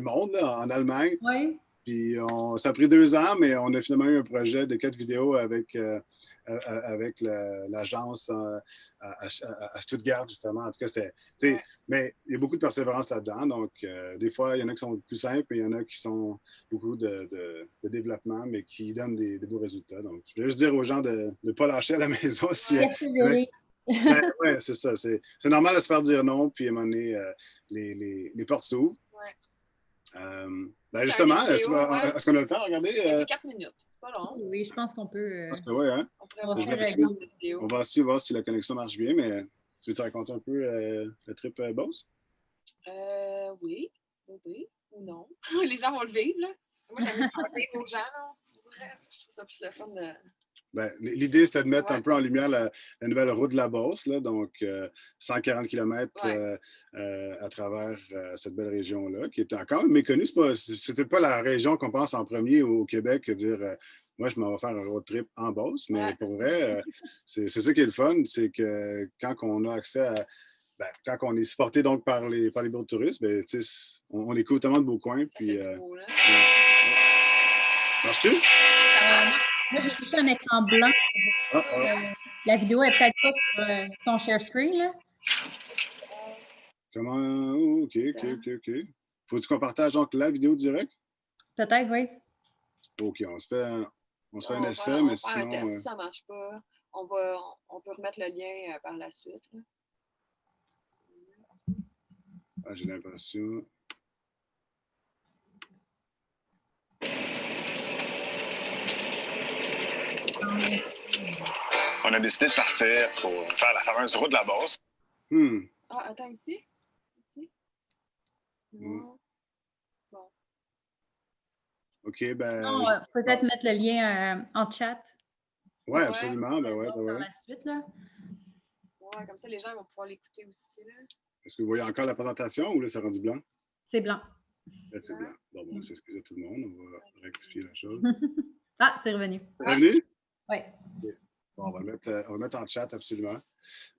Monde là, en Allemagne. Oui. Puis ça a pris 2 ans, mais on a finalement eu un projet de 4 vidéos avec l'agence à Stuttgart, justement. En tout cas, c'était. Mais il y a beaucoup de persévérance là-dedans. Donc, des fois, il y en a qui sont plus simples, et il y en a qui sont beaucoup de développement, mais qui donnent des beaux résultats. Donc, je voulais juste dire aux gens de ne pas lâcher à la maison. C'est ça. C'est normal de se faire dire non, puis à un moment donné, les portes s'ouvrent. Justement, est-ce qu'on a le temps de regarder? C'est 4 minutes. Pas long. Oui, je pense qu'on peut. Parce que oui, hein? On va aussi voir si la connexion marche bien, mais tu veux te raconter un peu le trip Beauce? Oui, ou non. Les gens vont le vivre, là. Moi, j'aime bien parler aux gens, là. Je trouve ça plus le fun de. L'idée, c'était de mettre un peu en lumière la nouvelle route de la Beauce, là, donc 140 km à travers cette belle région-là, qui est encore méconnue. C'était pas la région qu'on pense en premier au Québec, dire moi, je m'en vais faire un road trip en Beauce, mais pour vrai, c'est ça qui est le fun, c'est que quand on a accès à. Quand on est supporté donc par les bureaux de tourisme, on écoute tellement de beaux coins. Puis, marche-tu? Moi, j'ai juste un écran blanc. La vidéo est peut-être pas sur ton share screen, là. Comment? OK. Faut-tu qu'on partage donc la vidéo direct? Peut-être, oui. OK, on se fait un essai, mais sinon... un test, si ça ne marche pas, on peut remettre le lien par la suite. Là. J'ai l'impression... On a décidé de partir pour faire la fameuse route de la Beauce. Ah, attends, ici? Non. Bon. OK, non, peut-être mettre le lien en chat. Oui, absolument. Par la suite, là. Ouais, comme ça, les gens vont pouvoir l'écouter aussi, là. Est-ce que vous voyez encore la présentation ou là, c'est rendu blanc? C'est blanc. C'est blanc. Bon, on s'excuse à tout le monde. On va rectifier la chose. C'est revenu. C'est revenu? Oui. Okay. Bon, on va le mettre en chat, absolument.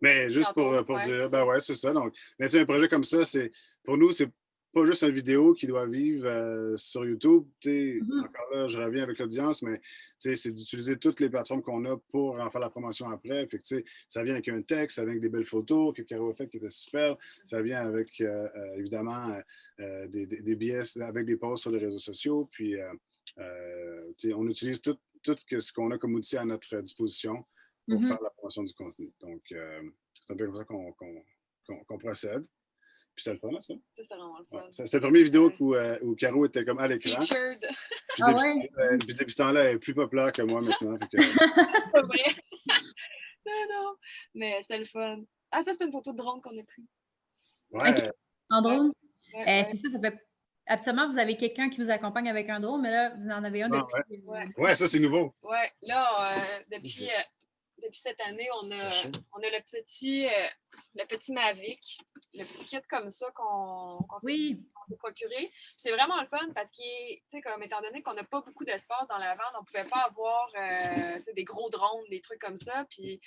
Mais juste pour dire, c'est ça. Donc, mais un projet comme ça, pour nous, c'est pas juste une vidéo qui doit vivre sur YouTube. Encore là, je reviens avec l'audience, mais c'est d'utiliser toutes les plateformes qu'on a pour en faire la promotion après. Fait que, ça vient avec un texte, ça vient avec des belles photos que Caro a fait qui étaient super. Ça vient avec, évidemment, des billets avec des posts sur les réseaux sociaux. Puis, on utilise tout ce qu'on a comme outil à notre disposition pour faire la promotion du contenu. Donc, c'est un peu comme ça qu'on procède. Puis c'était le fun, là, ça. Ça, c'est vraiment le fun. Ouais. C'était la première vidéo où Caro était comme à l'écran. Featured. Puis depuis ce temps-là, elle est plus populaire que moi maintenant. C'est pas vrai. non. Mais c'est le fun. Ah, ça, c'est une photo de drone qu'on a pris. Ouais. Okay. En drone? Ouais. C'est ça fait... Absolument, vous avez quelqu'un qui vous accompagne avec un drone, mais là, vous en avez un depuis... Ouais, ça, c'est nouveau. Ouais, là, depuis cette année, on a le petit Mavic, le petit kit comme ça qu'on s'est procuré. C'est vraiment le fun parce que, comme étant donné qu'on n'a pas beaucoup d'espace dans la vente, on ne pouvait pas avoir des gros drones, des trucs comme ça. Puis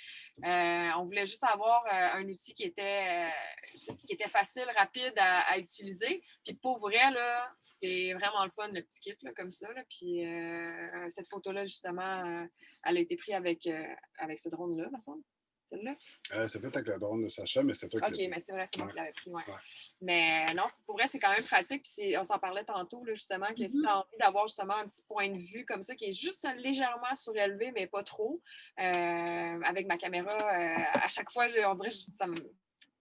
on voulait juste avoir un outil qui était facile, rapide à utiliser. Puis pour vrai, là, c'est vraiment le fun, le petit kit là, comme ça. Là. Puis cette photo-là, justement, elle a été prise avec ce drone-là, me semble. Celle-là? C'est peut-être avec le drone de Sacha, mais c'était toi qui OK, mais c'est vrai, c'est moi qui l'avais pris, ouais. Mais non, pour vrai, c'est quand même pratique. Puis on s'en parlait tantôt, là, justement, que si tu as envie d'avoir justement un petit point de vue comme ça, qui est juste légèrement surélevé, mais pas trop, avec ma caméra, à chaque fois, on dirait ça me...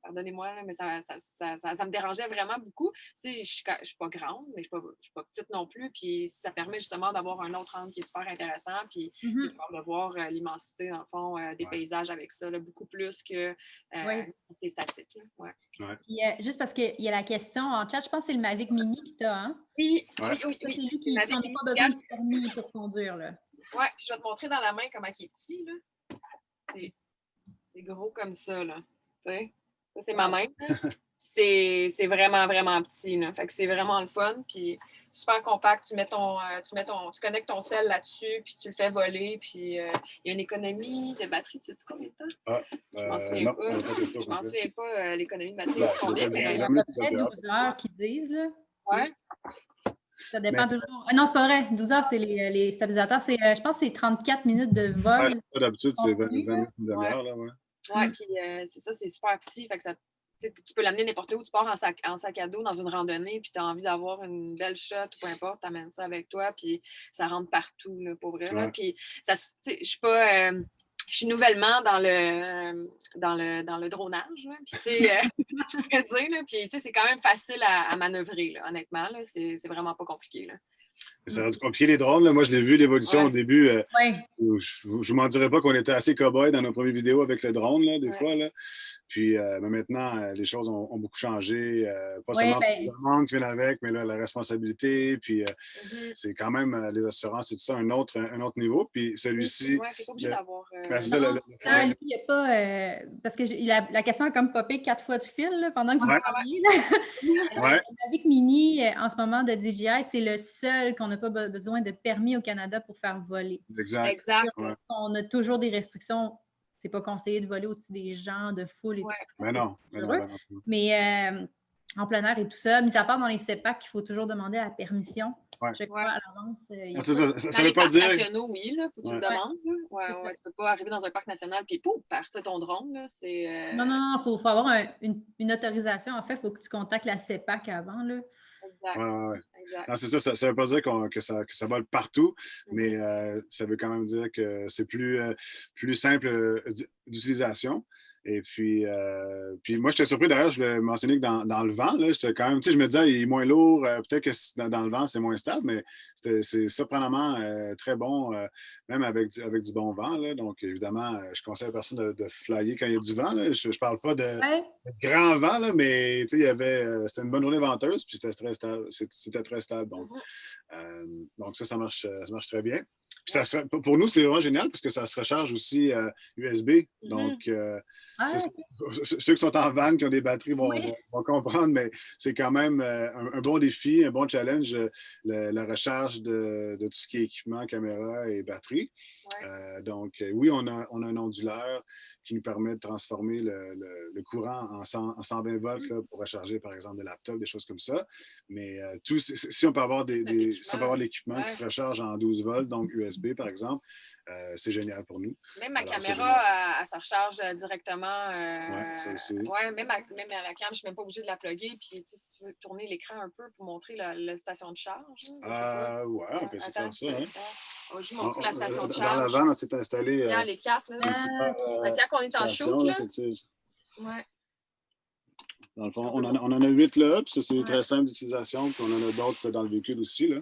Pardonnez-moi, là, mais ça me dérangeait vraiment beaucoup. Tu sais, je ne suis pas grande, mais je ne suis pas petite non plus. Puis ça permet justement d'avoir un autre angle qui est super intéressant. Puis de voir l'immensité, dans le fond, des paysages avec ça, là, beaucoup plus que des statiques. Ouais. Puis, juste parce qu'il y a la question en chat, je pense que c'est le Mavic Mini que tu as, hein? Oui. C'est lui qui n'a pas besoin de permis pour conduire, là. Oui, je vais te montrer dans la main comment il est petit, là. C'est gros comme ça, là. Tu sais? Ça, c'est ma main. C'est vraiment, vraiment petit. Là. Fait que c'est vraiment le fun. Puis super compact. Tu connectes ton sel là-dessus, puis tu le fais voler. Puis il y a une économie de batterie. Tu sais combien de temps? Je m'en souviens pas. Je m'en souviens pas l'économie de batterie. Il y a à peu près 12 heures qu'ils disent. Là. Ouais. Ça dépend toujours. Non, c'est pas vrai. 12 heures, c'est les stabilisateurs. Je pense que c'est 34 minutes de vol. Ouais, d'habitude, c'est 20 minutes de demi-heure. Oui, puis c'est ça, c'est super petit. Fait que ça, tu peux l'amener n'importe où. Tu pars en sac à dos dans une randonnée, puis tu as envie d'avoir une belle shot ou peu importe, tu amènes ça avec toi, puis ça rentre partout, là, pour vrai. Là. Puis je suis pas. Je suis nouvellement dans le dronage. Là. Puis, je pourrais dire, là, puis c'est quand même facile à manœuvrer, là, honnêtement. Là. C'est vraiment pas compliqué. Là. Ça rendu compliqué les drones. Là. Moi, je l'ai vu, l'évolution au début. Je ne m'en dirais pas qu'on était assez cow-boy dans nos premières vidéos avec le drone, là, des fois. Là. Puis mais maintenant, les choses ont beaucoup changé. Pas seulement pour les demandes qui viennent avec, mais là, la responsabilité. Puis c'est quand même les assurances et tout ça, un autre niveau. Puis celui-ci. Oui, tu n'es pas obligé d'avoir. Lui, il n'y a pas. Parce que la question a comme popé 4 fois de fil là, pendant que vous parliez. Avec Mini, en ce moment, de DJI, c'est le seul qu'on n'a pas besoin de permis au Canada pour faire voler. Exact. On a toujours des restrictions. C'est pas conseillé de voler au-dessus des gens, de foule et tout ça. Mais non. Mais en plein air et tout ça, mis à part dans les CEPAC, il faut toujours demander la permission. Je crois à l'avance. Ça veut pas dire. Nationaux, oui, là, faut que tu le demandes. Tu peux pas arriver dans un parc national puis pouf, partir ton drone. Là, Non, il faut avoir une autorisation. En fait, il faut que tu contactes la CEPAC avant. Là. Exact. Non, c'est ça. Ça veut pas dire que ça vole partout, mais ça veut quand même dire que c'est plus simple d'utilisation. Et puis moi, j'étais surpris d'ailleurs, je vais mentionner que dans le vent, j'étais quand même, je me disais, il est moins lourd, peut-être que dans le vent, c'est moins stable, mais c'est surprenamment très bon, même avec du bon vent. Là. Donc, évidemment, je conseille à personne de flyer quand il y a du vent. Là. Je ne parle pas de grand vent, là, mais c'était une bonne journée venteuse, puis c'était très stable. Donc ça marche très bien. Puis Pour nous, c'est vraiment génial parce que ça se recharge aussi USB. Donc, ceux qui sont en van, qui ont des batteries vont comprendre, mais c'est quand même un bon défi, un bon challenge, la recharge de tout ce qui est équipement, caméra et batterie. Ouais. Donc, oui, on a un onduleur qui nous permet de transformer le courant en 120 volts là, pour recharger, par exemple, des laptops, des choses comme ça. Mais si on peut avoir de l'équipement qui se recharge en 12 volts, donc USB, par exemple, c'est génial pour nous. Même ma caméra, elle se recharge directement. Ça aussi. Même à la cam, je ne suis même pas obligée de la plugger. Puis, si tu veux tourner l'écran un peu pour montrer la station de charge. On peut essayer de faire ça. Hein? Je vais juste montrer la station de charge. Dans la van, on s'est installé. Les 4. Quand on est en shoot, là. Ouais. Dans le fond, on en a 8 là, puis ça, c'est très simple d'utilisation, puis on en a d'autres dans le véhicule aussi. Là.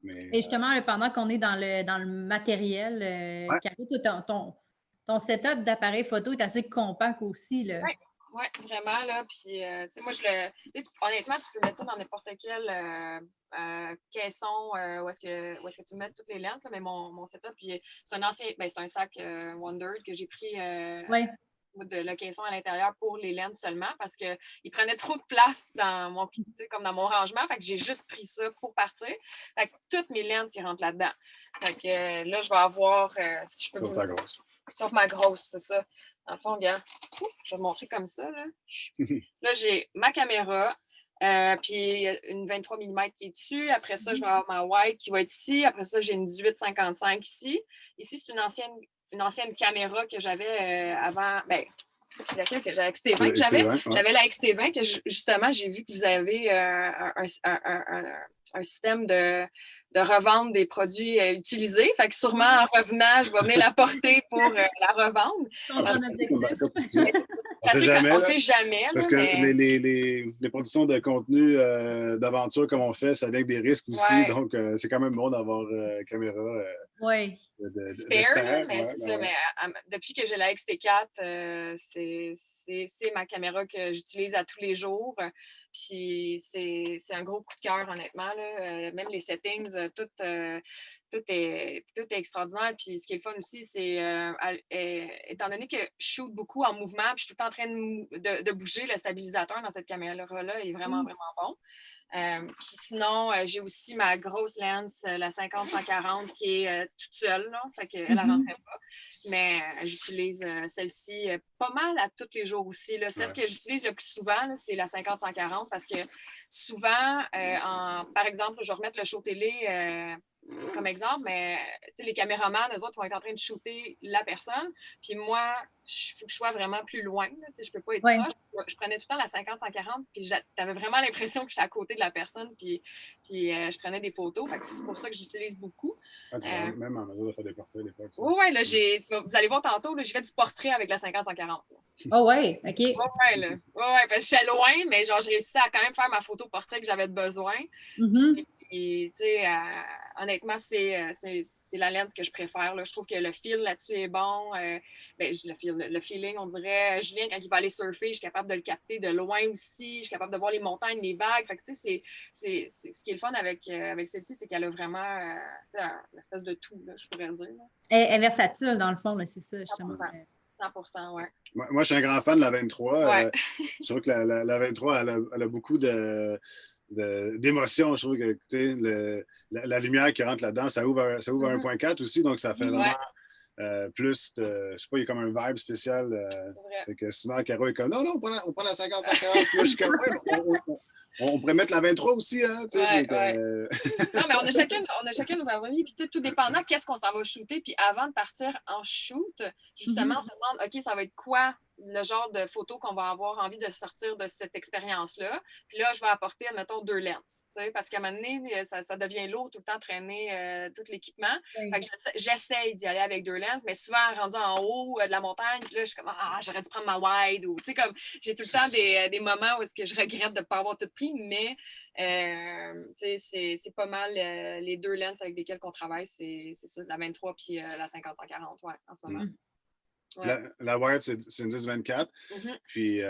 Mais, et justement, pendant qu'on est dans le matériel, Caro, ton setup d'appareil photo est assez compact aussi. Oui, vraiment. Là, puis, moi, honnêtement, tu peux mettre ça dans n'importe quel caisson où est-ce que tu mets toutes les lenses. Là, mais mon setup, c'est c'est un sac Wonder que j'ai pris de la caisson à l'intérieur pour les lenses seulement parce qu'il prenait trop de place dans mon rangement. Fait que j'ai juste pris ça pour partir. Fait que toutes mes lenses, ils rentrent là-dedans. Fait que là, je vais avoir, si je peux... Sauf ta grosse. Sauf ma grosse, c'est ça. Dans le fond, regarde, je vais te montrer comme ça. Là, j'ai ma caméra, puis une 23 mm qui est dessus. Après ça, je vais avoir ma wide qui va être ici. Après ça, j'ai une 18-55 ici. Ici, c'est une ancienne caméra que j'avais avant. C'est laquelle que j'avais XT20 que j'avais. J'avais la XT20 que justement, j'ai vu que vous avez un système de revendre des produits utilisés. Fait que sûrement, en revenant, je vais venir la porter pour la revendre. On ne sait jamais. Parce que les productions de contenu d'aventure comme on fait, ça vient avec des risques aussi. Donc, c'est quand même bon d'avoir caméra. Spare, mais c'est ça. Mais depuis que j'ai la XT4, c'est ma caméra que j'utilise à tous les jours. Puis c'est un gros coup de cœur, honnêtement. Là. Même les settings, tout est extraordinaire. Puis ce qui est le fun aussi, c'est étant donné que je shoot beaucoup en mouvement, puis je suis tout le temps en train de bouger, le stabilisateur dans cette caméra-là est vraiment, vraiment bon. Puis sinon, j'ai aussi ma grosse lens, la 50-140, qui est toute seule, là, fait qu'elle ne rentrait pas. Mais j'utilise celle-ci pas mal à tous les jours aussi. Là. Celle que j'utilise le plus souvent, là, c'est la 50-140 parce que souvent, par exemple, je vais remettre le show télé comme exemple, mais les caméramans, eux autres, vont être en train de shooter la personne. Puis moi, il faut que je sois vraiment plus loin. Là, je ne peux pas être proche. Je prenais tout le temps la 50-140, puis tu avais vraiment l'impression que j'étais à côté de la personne, puis je prenais des photos. Fait que c'est pour ça que j'utilise beaucoup. Même en mesure de faire des portraits à l'époque. Oui, là, vous allez voir tantôt, j'ai fait du portrait avec la 50-140. Oh ouais, OK. Oui, parce que j'étais loin, mais genre, je réussissais à quand même faire ma photo portrait que j'avais besoin. Puis, tu sais, honnêtement, c'est la lens que je préfère. Là. Je trouve que le fil là-dessus est bon. Le feeling, on dirait. Julien, quand il va aller surfer, je suis capable de le capter de loin aussi. Je suis capable de voir les montagnes, les vagues. Fait que, tu sais, c'est ce qui est le fun avec celle-ci, c'est qu'elle a vraiment une espèce de tout, là, je pourrais dire. Elle est versatile, dans le fond, c'est ça, justement. 100%, oui. Moi, je suis un grand fan de la 23. Je trouve que la 23, elle a beaucoup d'émotions. Je trouve que la lumière qui rentre là-dedans, ça ouvre à 1.4 aussi, donc ça fait vraiment plus de. Je sais pas, il y a comme un vibe spécial. Fait que souvent, Caro est comme non, on prend la 50-50. Je suis comme on pourrait mettre la 23 aussi, hein? Non, mais on a chacun nos favoris. Puis, tout dépendant, qu'est-ce qu'on s'en va shooter. Puis, avant de partir en shoot, justement, on se demande, OK, ça va être quoi le genre de photo qu'on va avoir envie de sortir de cette expérience-là. Puis là, je vais apporter, admettons, 2 lenses. Parce qu'à un moment donné, ça devient lourd tout le temps traîner tout l'équipement. Fait que j'essaye d'y aller avec 2 lenses, mais souvent, rendu en haut de la montagne, puis là, je suis comme, j'aurais dû prendre ma wide. Ou, comme, j'ai tout le temps des moments où est-ce que je regrette de ne pas avoir tout pris, mais c'est pas mal les 2 lenses avec lesquelles on travaille. C'est ça, la 23 puis la 50-140, en ce moment. La wide, c'est une 10-24. Puis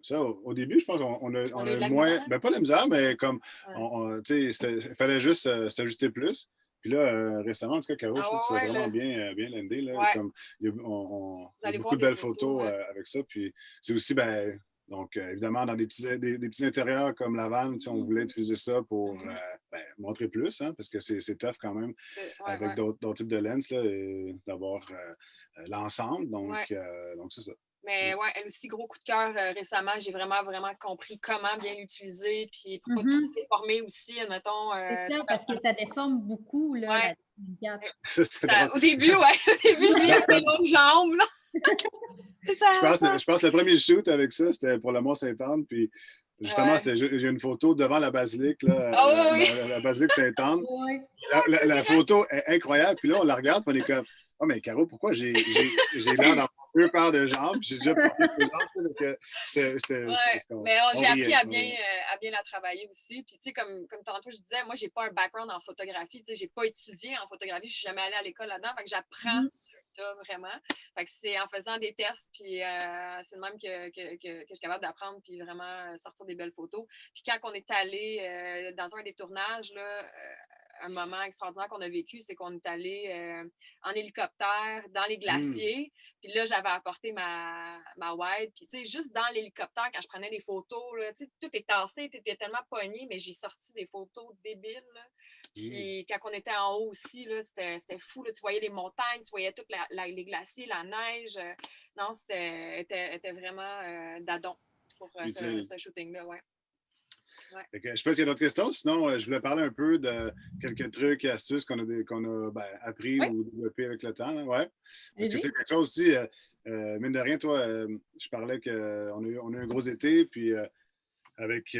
ça, au début, je pense qu'on a moins. Pas la misère, mais comme il fallait juste s'ajuster plus. Puis là, récemment, en tout cas, Caro, je trouve que tu vas vraiment là. bien landé. Là, Ouais. comme, il y a, Vous il y a allez beaucoup voir de des belles photos ouais. avec ça. Puis c'est aussi, ben, donc, évidemment, dans des petits intérieurs comme la vanne, on voulait utiliser ça pour ben, montrer plus, hein, parce que c'est tough quand même avec d'autres types de lens, là, d'avoir l'ensemble. Ouais. Donc c'est ça. Mais ouais, elle aussi, gros coup de cœur récemment. J'ai vraiment, vraiment compris comment bien l'utiliser. Puis pour pas trop déformer aussi, admettons. C'est ça, parce que ça déforme beaucoup, là, Ouais. la 4. Au début, ouais. Au début, j'ai eu mes longues jambes, là. Je pense que le premier shoot avec ça, c'était pour la Mont-Sainte-Anne. Puis justement, j'ai une photo devant la basilique, là, la basilique Sainte-Anne. La photo est incroyable. Puis là, on la regarde, puis on est comme, oh, mais Caro, pourquoi j'ai l'air d'avoir 2 paires de jambes? J'ai déjà porté 2 jambes. Mais j'ai appris à bien la travailler aussi. Puis, tu sais, comme tantôt, je disais, moi, j'ai pas un background en photographie. Tu sais, j'ai pas étudié en photographie. Je suis jamais allée à l'école là-dedans. Fait que j'apprends sur le tas, vraiment. Fait que c'est en faisant des tests, puis c'est le même que je suis capable d'apprendre, puis vraiment sortir des belles photos. Puis quand on est allé dans un des tournages, là, un moment extraordinaire qu'on a vécu, c'est qu'on est allé en hélicoptère dans les glaciers. Puis là, j'avais apporté ma wide. Puis, tu sais, juste dans l'hélicoptère, quand je prenais des photos, là, tu sais, tout est tassé, tu étais tellement pogné, mais j'ai sorti des photos débiles. Là. Puis, quand on était en haut aussi, là, c'était fou. Là. Tu voyais les montagnes, tu voyais tous les glaciers, la neige. Non, était vraiment d'adon pour ce shooting-là, ouais. Ouais. Je ne sais pas s'il y a d'autres questions. Sinon, je voulais parler un peu de quelques trucs et astuces qu'on a appris ou développés avec le temps. Là. Ouais. Parce que c'est quelque chose aussi, mine de rien, toi, je parlais qu'on a eu un gros été, puis avec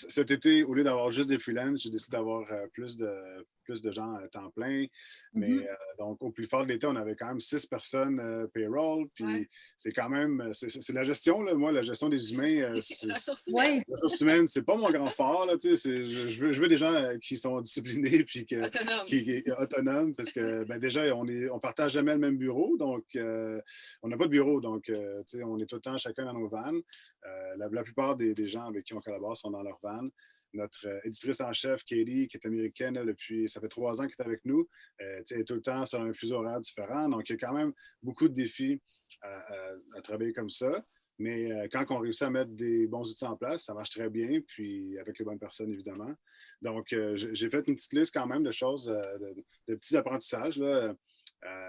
cet été, au lieu d'avoir juste des freelances, j'ai décidé d'avoir plus de gens à temps plein. Mais donc, au plus fort de l'été, on avait quand même 6 personnes payroll. Puis c'est quand même, c'est la gestion, là. Moi, la gestion des humains, la ressource humaine. La ressource humaine, c'est pas mon grand fort. Là, je veux des gens qui sont disciplinés puis autonomes. Parce que ben, déjà, on partage jamais le même bureau. Donc, on n'a pas de bureau. Donc, on est tout le temps chacun dans nos vannes. La plupart des gens avec qui on collabore sont dans leur van. Notre éditrice en chef, Katie, qui est américaine, ça fait 3 ans qu'elle est avec nous, est tout le temps sur un fuseau horaire différent. Donc, il y a quand même beaucoup de défis à travailler comme ça. Mais quand on réussit à mettre des bons outils en place, ça marche très bien, puis avec les bonnes personnes, évidemment. Donc, j'ai fait une petite liste quand même de choses, de petits apprentissages. Là.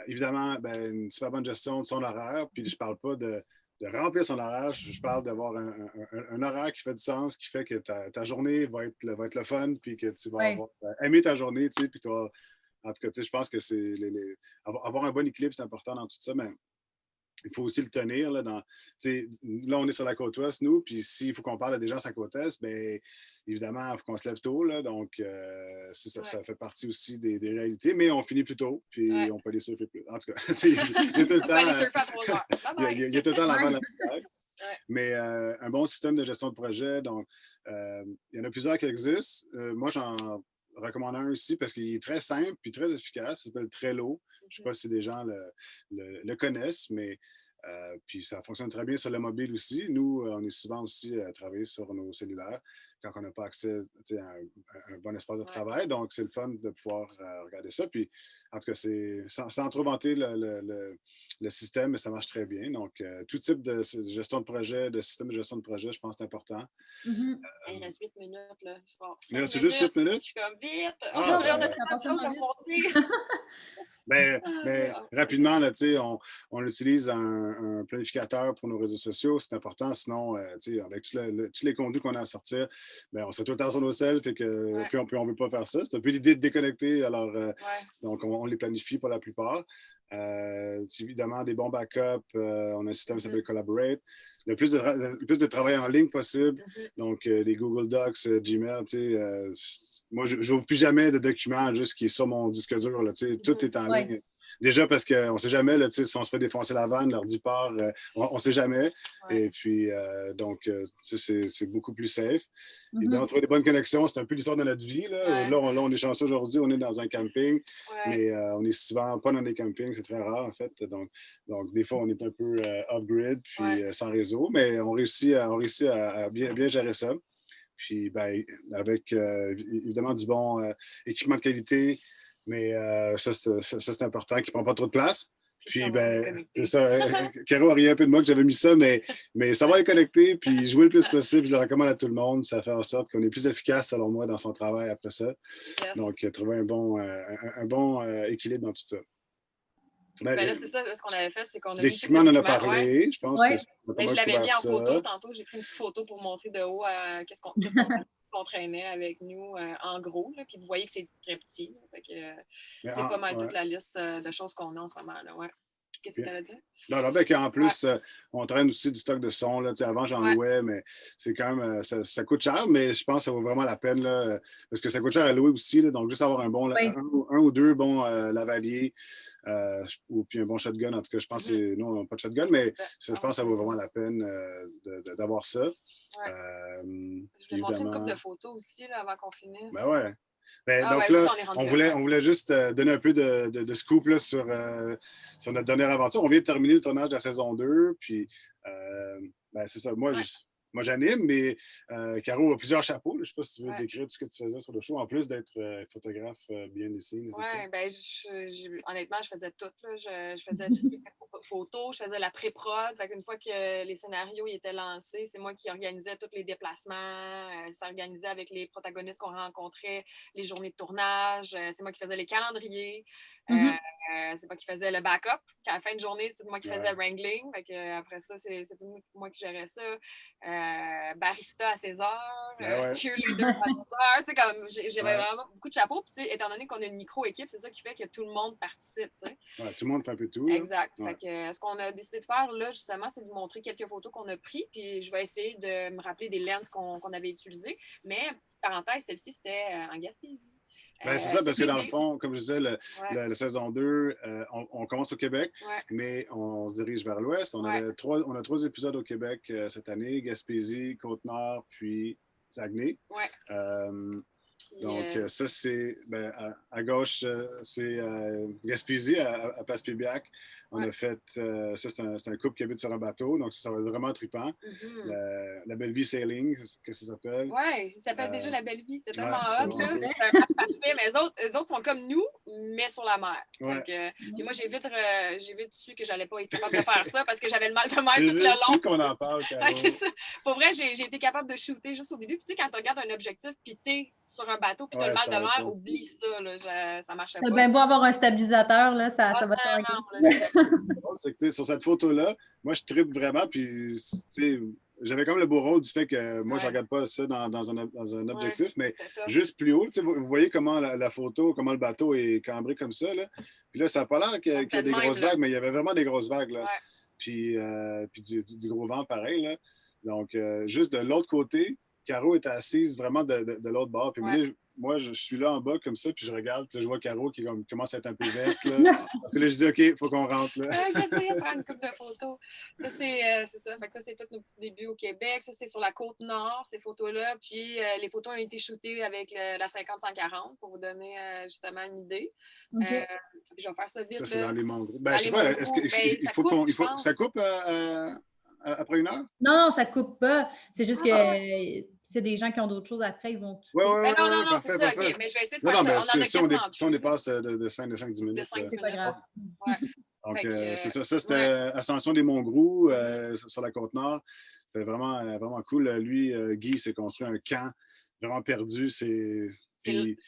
Évidemment, ben, une super bonne gestion de son horaire, puis je ne parle pas de remplir son horaire. Je parle d'avoir un horaire qui fait du sens, qui fait que ta journée va être le fun, puis que tu vas aimer ta journée, tu sais, puis toi, en tout cas, tu sais, je pense que c'est avoir un bon équilibre, c'est important dans tout ça, mais il faut aussi le tenir. Là, là, on est sur la côte ouest, nous, puis s'il faut qu'on parle à des gens sur la côte est, bien, évidemment, il faut qu'on se lève tôt. Là, donc, ça fait partie aussi des réalités, mais on finit plus tôt, puis on peut aller surfer plus. En tout cas, il y a tout le temps. On peut aller surfer à 3 heures. Il y a tout le temps l'avant de la bataille. Mais un bon système de gestion de projet, donc, il y en a plusieurs qui existent. Moi, j'en recommande un aussi parce qu'il est très simple puis très efficace. Il s'appelle Trello. Je ne sais pas si des gens le connaissent, mais puis ça fonctionne très bien sur le mobile aussi. Nous, on est souvent aussi à travailler sur nos cellulaires quand on n'a pas accès à un bon espace de travail. Donc, c'est le fun de pouvoir regarder ça. Puis, en tout cas, c'est sans trop vanter le système, mais ça marche très bien. Donc, tout type de gestion de projet, de système de gestion de projet, je pense que c'est important. Il reste 8 minutes. Là. Mais c'est juste 8 minutes? Je suis comme vite. On a tellement de choses à monter. Mais rapidement, là, on utilise un planificateur pour nos réseaux sociaux. C'est important. Sinon, avec tous les contenus qu'on a à sortir, ben, on serait tout le temps sur nos selles. Puis on ne veut pas faire ça. C'est un peu l'idée de déconnecter. Alors, donc, on les planifie pour la plupart. Évidemment, des bons backups. On a un système qui s'appelle Collaborate. Le plus de travail en ligne possible. Donc, les Google Docs, Gmail, moi, je n'ouvre plus jamais de documents juste qui est sur mon disque dur. Là, tout est en ligne. Déjà parce qu'on ne sait jamais, là, si on se fait défoncer la vanne, l'ordi part, on ne sait jamais. Et puis, donc, c'est beaucoup plus safe. Évidemment, trouver des bonnes connexions, c'est un peu l'histoire de notre vie. Là, on est chanceux aujourd'hui, on est dans un camping, mais on est souvent pas dans des campings, c'est très rare en fait. Donc des fois, on est un peu off-grid, puis sans réseau, mais on réussit à bien gérer ça. Puis, ben, avec évidemment du bon équipement de qualité, mais ça, c'est important, qui ne prend pas trop de place. Puis, ben, c'est ça. Caro a ri un peu de moi que j'avais mis ça, mais ça va être connecté, puis jouer le plus possible, je le recommande à tout le monde. Ça fait en sorte qu'on est plus efficace, selon moi, dans son travail après ça. Yes. Donc, trouver un bon équilibre dans tout ça. Ben là, c'est ça, ce qu'on avait fait, c'est qu'on a l'équipement, on en a parlé. Je pense que je l'avais mis en photo tantôt. J'ai pris une petite photo pour montrer de haut qu'est-ce qu'on traînait avec nous en gros. Là, puis vous voyez que c'est très petit. C'est pas mal toute la liste de choses qu'on a en ce moment. Là, ouais. Qu'est-ce que tu allais dire? Non, ben, en plus, on traîne aussi du stock de son. Là. Avant, j'en louais, mais c'est quand même. Ça coûte cher, mais je pense que ça vaut vraiment la peine. Là, parce que ça coûte cher à louer aussi. Là, donc, juste avoir un ou deux bons lavaliers ou puis un bon shotgun. En tout cas, je pense que c'est. Non, pas de shotgun, mais je pense que ça vaut vraiment la peine d'avoir ça. Ouais. Je vais montrer une couple de photos aussi là, avant qu'on finisse. Ben ouais. Ben, donc là, on voulait juste donner un peu de scoop là, sur notre dernière aventure. On vient de terminer le tournage de la saison 2, puis ben, c'est ça. Moi, j'anime, mais Caro a plusieurs chapeaux. Là. Je ne sais pas si tu veux décrire tout ce que tu faisais sur le show, en plus d'être photographe bien ici. Oui, ben, honnêtement, je faisais tout. Là. Je faisais toutes les photos, je faisais la pré-prod. Une fois que les scénarios étaient lancés, c'est moi qui organisais tous les déplacements. S'organisait avec les protagonistes qu'on rencontrait, les journées de tournage. C'est moi qui faisais les calendriers. C'est moi qui faisais le backup. À la fin de journée, c'est moi qui faisais le wrangling. Après ça, c'est moi qui gérais ça. Barista à 16 heures, cheerleader à 16 heures. J'avais vraiment beaucoup de chapeaux. Puis, étant donné qu'on a une micro-équipe, c'est ça qui fait que tout le monde participe. Ouais, tout le monde fait un peu tout. Exact. Ce qu'on a décidé de faire, là, justement, c'est de vous montrer quelques photos qu'on a prises. Puis, je vais essayer de me rappeler des lenses qu'on avait utilisées. Mais, petite parenthèse, celle-ci, c'était en Gaspésie. Ben, c'est ça, parce que dans le fond, comme je disais, la saison 2, on commence au Québec, mais on se dirige vers l'ouest. On a 3 épisodes au Québec cette année, Gaspésie, Côte-Nord, puis Saguenay. Donc, ça, c'est à gauche, c'est Gaspésie, à Passepébiac. On a fait, ça, c'est un couple qui habite sur un bateau, donc ça va être vraiment trippant. La Belle Vie Sailing, que ça s'appelle. Oui, ça s'appelle déjà La Belle Vie, c'est tellement hot. C'est un match parfait, mais eux autres sont comme nous, mais sur la mer. Puis moi, j'ai vite su que j'allais pas être capable de faire ça parce que j'avais le mal de mer tout le long. C'est qu'on en parle, Caro. C'est ça. Pour vrai, j'ai été capable de shooter juste au début. Puis tu sais, quand tu regardes un objectif, puis t'es sur un bateau, puis t'as le mal de mer, oublie ça. Là, ça marchait pas. C'est bien beau avoir un stabilisateur, là, ça va te c'est que, sur cette photo-là, moi, je trippe vraiment, puis j'avais comme le beau rôle du fait que moi, je ne regarde pas ça dans un objectif, mais juste plus haut, vous voyez comment la photo, comment le bateau est cambré comme ça, là. Puis là, ça n'a pas l'air qu'il y a des grosses vagues, mais il y avait vraiment des grosses vagues, là. Puis du gros vent pareil, là. Donc, juste de l'autre côté, Caro était assise vraiment de l'autre bord, puis moi, je suis là en bas comme ça, puis je regarde, puis là, je vois Caro qui commence à être un peu verte. Là, parce que là, je dis, OK, il faut qu'on rentre. J'essayais de prendre une couple de photos. Ça, c'est ça. Fait que ça, c'est tous nos petits débuts au Québec. Ça, c'est sur la côte nord, ces photos-là. Puis, les photos ont été shootées avec la 50-140 pour vous donner justement une idée. Puis, je vais faire ça vite. Ça, c'est dans les mangroves. Ben, je sais pas, est-ce qu'il faut ça coupe après 1 heure? Non, ça coupe pas. C'est juste que c'est des gens qui ont d'autres choses après, ils vont quitter. Non, c'est ça. OK, mais je vais essayer de faire ça. Si on dépasse de 5-10 minutes. C'est pas grave. Donc, c'est ça. Ça, c'était Ascension des Montgrous sur la Côte-Nord. C'était vraiment, vraiment cool. Lui, Guy, s'est construit un camp vraiment perdu. C'est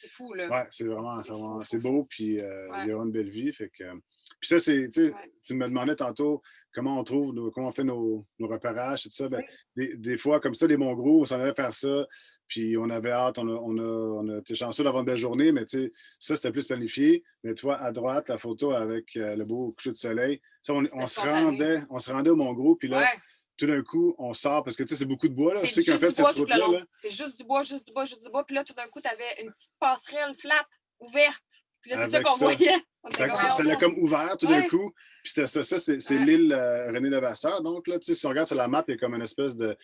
fou, là. Ouais, c'est vraiment c'est beau. Puis, il y aura une belle vie. Fait que... Puis ça, c'est, tu me demandais tantôt comment on fait nos repérages et tout ça. Ben, des fois, comme ça, les Montgrous, on s'en allait faire ça. Puis on avait hâte, on a été chanceux d'avoir une belle journée, mais ça, c'était plus planifié. Mais tu vois, à droite, la photo avec le beau coucher de soleil, ça, on se rendait au Montgrous, puis là, tout d'un coup, on sort, parce que c'est beaucoup de bois, là. Ceux qui ont fait cette route-là. C'est juste du bois, juste du bois, juste du bois. Puis là, tout d'un coup, tu avais une petite passerelle flat, ouverte. Puis là, c'est ça qu'on voyait. Ça l'a comme ouvert tout d'un coup. Puis c'était ça, c'est l'île René Levasseur. Donc, là, si on regarde sur la map, il y a comme une espèce de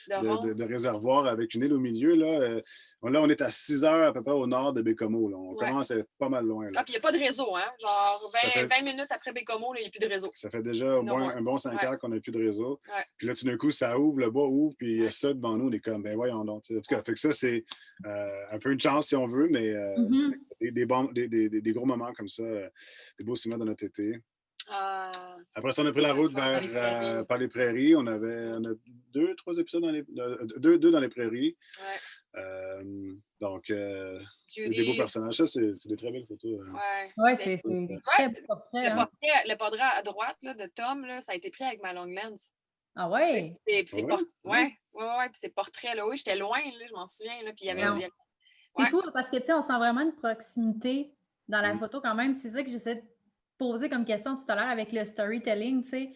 réservoir avec une île au milieu. Là, on est à 6 heures à peu près au nord de Bécomo. Là. On commence à être pas mal loin. Là. Puis il n'y a pas de réseau, hein? Genre 20 minutes après Bécomo, il n'y a plus de réseau. Ça fait déjà au moins un bon 5 heures qu'on n'a plus de réseau. Puis là, tout d'un coup, ça ouvre, le bois ouvre, puis il y a ça devant nous. On est comme, ben voyons donc. En tout cas, fait que ça, c'est un peu une chance si on veut, mais des gros moments comme ça, des beaux souvenirs de notre été. Après ça, on a pris la route vers par les prairies. On a 2-3 épisodes dans deux dans les prairies. Donc, des beaux personnages. Ça, c'est des très belles photos. Oui, c'est très beau portrait. Le portrait à droite là, de Tom, là, ça a été pris avec ma long lens. Ah ouais? Puis ces portraits-là, oui, j'étais loin, là, je m'en souviens. Là, puis il y avait, c'est fou parce que, tu sais, on sent vraiment une proximité dans la photo quand même. C'est ça que j'essaie de poser comme question tout à l'heure avec le storytelling, tu sais.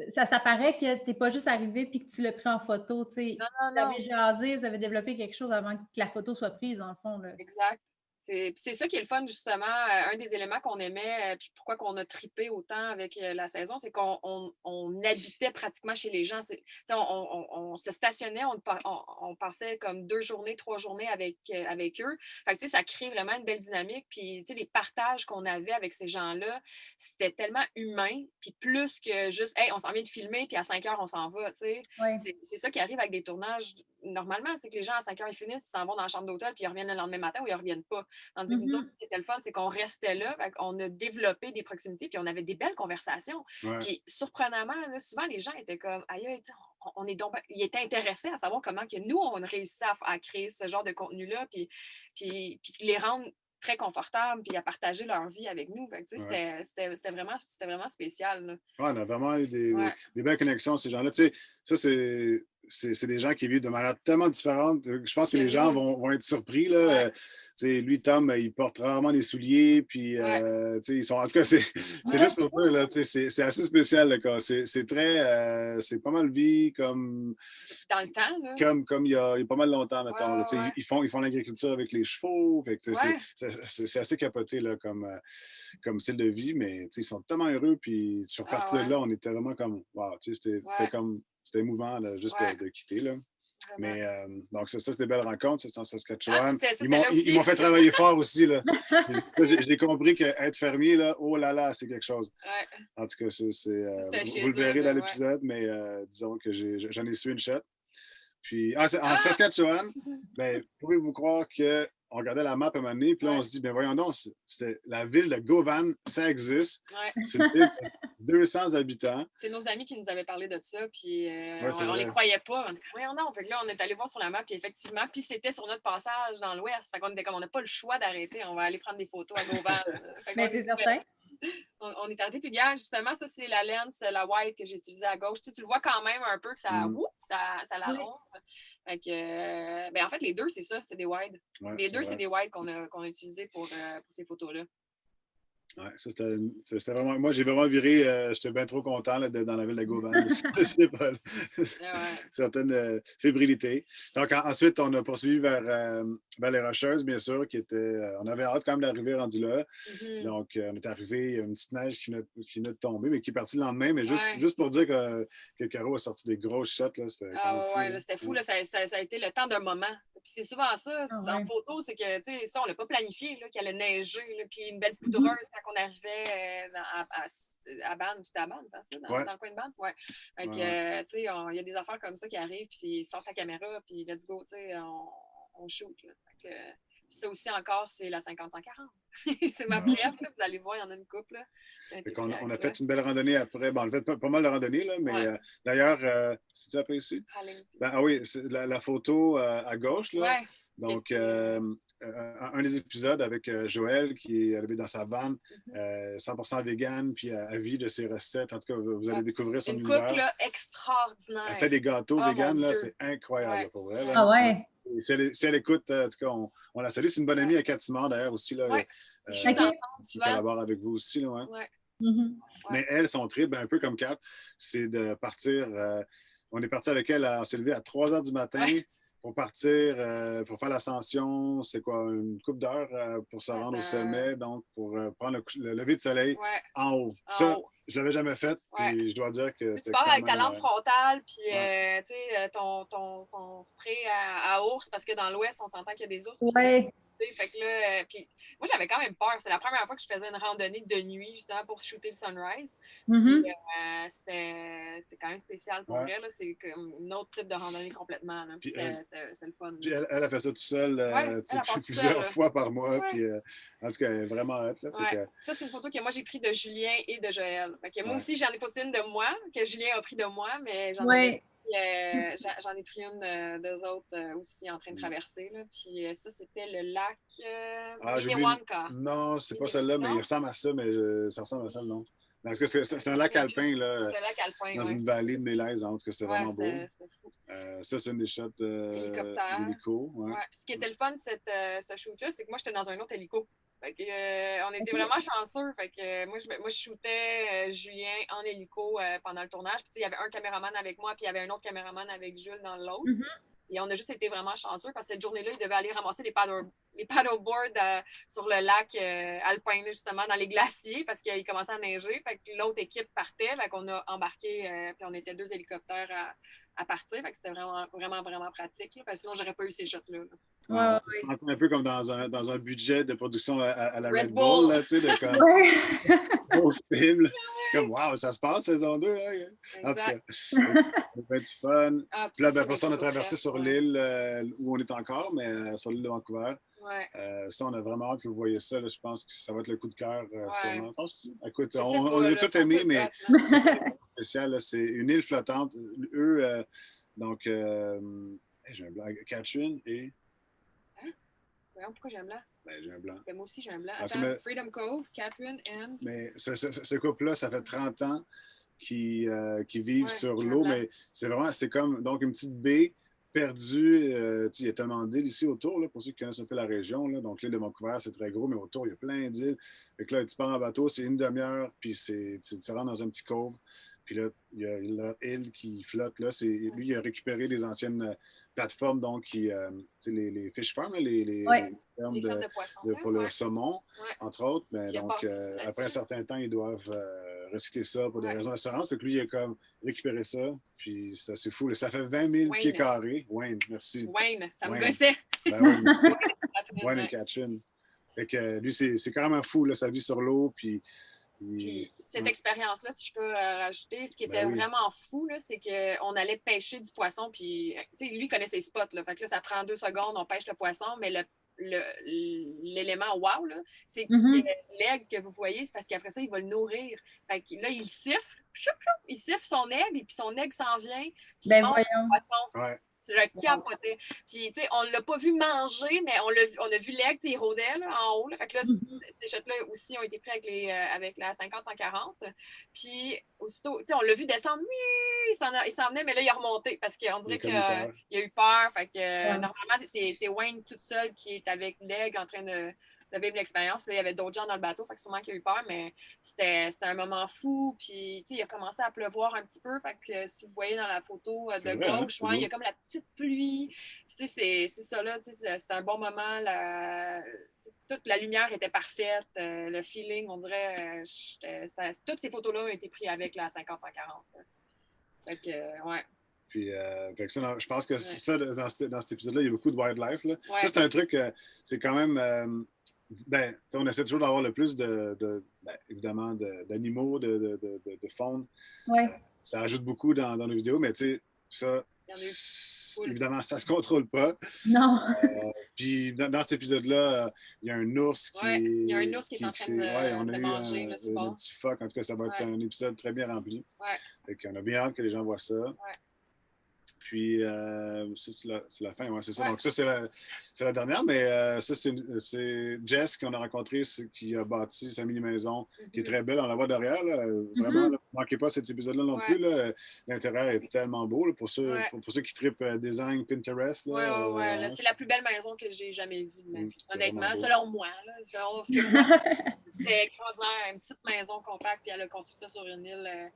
Ça paraît que tu n'es pas juste arrivé puis que tu l'as pris en photo, tu sais. Vous avez jasé, vous avez développé quelque chose avant que la photo soit prise, en fond. Là. Exact. C'est ça qui est le fun, justement. Un des éléments qu'on aimait, puis pourquoi qu'on a trippé autant avec la saison, c'est qu'on habitait pratiquement chez les gens. On se stationnait, on passait comme 2 journées, 3 journées avec eux. Fait que, ça crée vraiment une belle dynamique. Puis les partages qu'on avait avec ces gens-là, c'était tellement humain. Puis plus que juste, hey, on s'en vient de filmer, puis à 5 heures, on s'en va. C'est ça qui arrive avec des tournages. Normalement, c'est que les gens à 5 heures, ils finissent, ils s'en vont dans la chambre d'hôtel, puis ils reviennent le lendemain matin ou ils ne reviennent pas. Tandis que nous autres, ce qui était le fun, c'est qu'on restait là, on a développé des proximités, puis on avait des belles conversations. Puis surprenamment, là, souvent, les gens étaient comme, aïe, ils étaient intéressés à savoir comment que nous, on réussissait à créer ce genre de contenu-là, puis les rendre très confortables, puis à partager leur vie avec nous. C'était vraiment spécial. Là. On a vraiment eu des belles connexions, ces gens-là. Tu sais, ça, c'est des gens qui vivent de manière tellement différente. Je pense que les gens vont être surpris. Là. Lui, Tom, il porte rarement les souliers. Puis, ils sont... En tout cas, c'est juste pour dire, là, c'est assez spécial. Là, c'est très... c'est pas mal vie comme... Dans le temps, là. Comme il y a pas mal longtemps, mettons. Là, ils font l'agriculture avec les chevaux. Fait que, c'est assez capoté là, comme style de vie. Mais ils sont tellement heureux. Puis, sur partie de là, on était vraiment comme... Wow, c'était émouvant là, juste de quitter. Là. Mais donc, ça, c'était des belles rencontres, c'est en Saskatchewan. Ils m'ont fait travailler fort aussi. Là. J'ai compris qu'être fermier, là, oh là là, c'est quelque chose. En tout cas, vous le verrez dans l'épisode, mais disons que j'en ai su une shot. Puis, en Saskatchewan, ben, pouvez-vous croire que on regardait la map à un moment donné, puis là, on se dit, ben voyons donc, c'est la ville de Govan, ça existe. C'est une ville de 200 habitants. C'est nos amis qui nous avaient parlé de ça, puis on les croyait pas. On dit, voyons donc. Fait que là, on est allé voir sur la map, puis effectivement, puis c'était sur notre passage dans l'Ouest. Fait qu'on était comme, on n'a pas le choix d'arrêter, on va aller prendre des photos à Govan. Mais c'est certain. On est arrêté, puis bien, justement, ça, c'est la lens, la white que j'ai utilisée à gauche. Tu le vois quand même un peu que ça la ronde. Fait que, en fait, les deux, c'est ça, c'est des wide. Les deux, c'est des wide qu'on a utilisés pour ces photos-là. Oui, ça, c'était vraiment... Moi, j'ai vraiment viré... j'étais bien trop content là, d'être dans la ville de Govan. C'est pas... certaines fébrilités. Donc, ensuite, on a poursuivi vers les Rocheuses, bien sûr, qui était... on avait hâte quand même d'arriver rendu là. Donc, on est arrivé, il y a une petite neige qui venait de tomber, mais qui est partie le lendemain. Mais juste pour dire que Caro a sorti des grosses shots, là, c'était c'était fou. Là, ça a été le temps d'un moment. Puis c'est souvent ça, en photo, c'est que, tu sais, ça, on l'a pas planifié, qu'il allait neiger, là, puis une belle poudreuse quand on arrivait à Banff, c'était à Banff, ça, dans le coin de Banff, Fait que, tu sais, il y a des affaires comme ça qui arrivent, puis ils sortent la caméra, puis let's go, tu sais, on shoot, là. Fait que, ça aussi encore, c'est la 50-140. C'est ma préf, vous allez voir, il y en a une couple. On a fait une belle randonnée après. Bon, on a fait pas mal de randonnées, là, mais d'ailleurs, c'est-tu après ici? Oui, c'est la photo à gauche, là. Donc, un des épisodes avec Joël qui est arrivé dans sa van, 100% vegan, puis à vie de ses recettes. En tout cas, vous allez découvrir son univers. Une couple là, extraordinaire. Elle fait des gâteaux vegan, là, c'est incroyable pour vrai. Là. Ah ouais? Si elle écoute, en tout cas, on la salue. C'est une bonne amie à Katimar, d'ailleurs, aussi, là, qui collabore avec vous aussi. Là, Mais elle, son trip, un peu comme Kat, c'est de partir... on est parti avec elle, on s'est levé à 3 h du matin. pour partir, pour faire l'ascension, c'est quoi, une couple d'heures pour se rendre au sommet, donc pour prendre le lever de soleil en haut. Ça, je ne l'avais jamais fait, puis je dois dire que c'était tu pars quand avec ta même... lampe frontale, puis tu sais, ton spray à ours, parce que dans l'Ouest, on s'entend qu'il y a des ours. Fait que là, puis moi, j'avais quand même peur. C'est la première fois que je faisais une randonnée de nuit, justement, pour shooter le sunrise. Puis c'était quand même spécial pour elle. C'est comme un autre type de randonnée complètement. Là. Puis c'était le fun. Puis elle a fait ça tout seul plusieurs fois par mois. Puis en tout cas, elle est vraiment hâte. Ça, c'est une photo que moi, j'ai prise de Julien et de Joël. Fait que moi aussi, j'en ai posté une de moi, que Julien a pris de moi, mais j'en ai pris une d'eux autres aussi en train de traverser. Là. Puis ça, c'était le lac Minnewanka. Non, c'est pas celle-là, mais il ressemble à ça, mais ça ressemble à ça, non. Parce que c'est un lac alpin, là, c'est un lac alpin, dans une vallée de Mélèze, en tout cas, c'est vraiment beau. C'est fou. Ça, c'est une des shots d'hélico. Puis ce qui était le fun, ce shoot-là, c'est que moi, j'étais dans un autre hélico. Fait que, on était vraiment chanceux. Fait que, moi, je shootais Julien en hélico pendant le tournage. Puis il y avait un caméraman avec moi, puis il y avait un autre caméraman avec Jules dans l'autre. Et on a juste été vraiment chanceux parce que cette journée-là, il devait aller ramasser les paddleboards sur le lac alpin, justement, dans les glaciers parce qu'il commençait à neiger. Fait que l'autre équipe partait. Fait qu'on a embarqué, puis on était 2 hélicoptères à partir. Fait que c'était vraiment, vraiment, vraiment pratique. Là, parce que sinon, j'aurais pas eu ces shots-là. On entend un peu comme dans un budget de production à la Red Bull, là, tu sais, de comme beau film. Comme, wow, ça se passe, saison 2. Hein? En tout cas, c'est du fun. Puis là, après ça, on a traversé sur l'île où on est encore, mais sur l'île de Vancouver. Ça, on a vraiment hâte que vous voyez ça. Là. Je pense que ça va être le coup de cœur, sûrement. Écoute, on a tout aimé, mais c'est spécial. C'est une île flottante. Eux, donc, j'ai un blanc. Catherine et... Pourquoi j'ai un blanc? Ben, j'ai un blanc. Ben, moi aussi, j'ai un blanc. Attends, Freedom Cove, Catherine and... Mais ce couple-là, ça fait 30 ans qu'ils vivent sur l'eau, mais c'est comme donc une petite baie perdue. Il y a tellement d'îles ici autour, là, pour ceux qui connaissent un peu la région. Là. Donc, l'île de Vancouver, c'est très gros, mais autour, il y a plein d'îles. Fait que là, tu pars en bateau, c'est une demi-heure, puis tu rentres dans un petit cove. Puis là, il y a leur île qui flotte. Là. Lui, il a récupéré les anciennes plateformes, donc les fish farms, les fermes de poissons, pour le saumon, entre autres. Mais donc, après un certain temps, ils doivent recycler ça pour des raisons d'assurance. Fait que lui, il a comme récupéré ça. Puis c'est assez fou. Là. Ça fait 20 000 pieds carrés. Wayne, merci. Wayne, ça me gossait. Wayne et Catherine. Fait que lui, c'est carrément fou, là, sa vie sur l'eau. Puis cette expérience-là, si je peux rajouter, ce qui était vraiment fou, là, c'est qu'on allait pêcher du poisson, puis lui, il connaît ses spots. Là, fait que là, ça prend 2 secondes, on pêche le poisson, mais l'élément wow, là, c'est que l'aigle que vous voyez, c'est parce qu'après ça, il va le nourrir. Fait que là, il siffle son aigle, et puis son aigle s'en vient, puis il mange le poisson. C'est le capoté. Puis, tu sais, on ne l'a pas vu manger, mais on a vu l'aigle, il rôdait là, en haut. Là. Fait que là, ces shots-là aussi ont été pris avec la 50-140. Puis, aussitôt, tu sais, on l'a vu descendre. Oui, il s'en venait, mais là, il a remonté parce qu'on dirait qu'il a eu peur. Fait que, normalement, c'est Wayne toute seule qui est avec l'aigle en train de vivre l'expérience. Puis là, il y avait d'autres gens dans le bateau, fait que sûrement qu'il a eu peur, mais c'était un moment fou. Puis, tu sais, il a commencé à pleuvoir un petit peu. Fait que si vous voyez dans la photo de gauche, il y a comme la petite pluie. Puis, tu sais, c'est ça là. Tu sais, c'était un bon moment. Toute la lumière était parfaite. Le feeling, on dirait, toutes ces photos-là ont été prises avec la 50-140. Fait que, ouais. Puis, je pense que ça, dans cet épisode-là, il y a beaucoup de wildlife. Là. Ça, c'est un truc, c'est quand même... on essaie toujours d'avoir le plus évidemment, d'animaux, de faune. Ça ajoute beaucoup dans nos vidéos, mais tu sais, ça, évidemment, ça se contrôle pas. Non. Puis dans cet épisode-là, il y a un ours qui est... Il y a un ours qui est en train de manger le support. Un petit phoque. En tout cas, ça va être un épisode très bien rempli. Fait qu'on a bien hâte que les gens voient ça. Puis, c'est la fin, c'est ça. Donc, ça, c'est la dernière, mais ça, c'est Jess qu'on a rencontré, qui a bâti sa mini-maison, qui est très belle. On la voit derrière, là. Vraiment, ne manquez pas cet épisode-là non plus. L'intérieur est tellement beau, là, pour ceux qui trippent design Pinterest. Là, c'est la plus belle maison que j'ai jamais vue de ma vie. Honnêtement, selon moi. Selon ce que moi, c'était extraordinaire. Une petite maison compacte, puis elle a construit ça sur une île...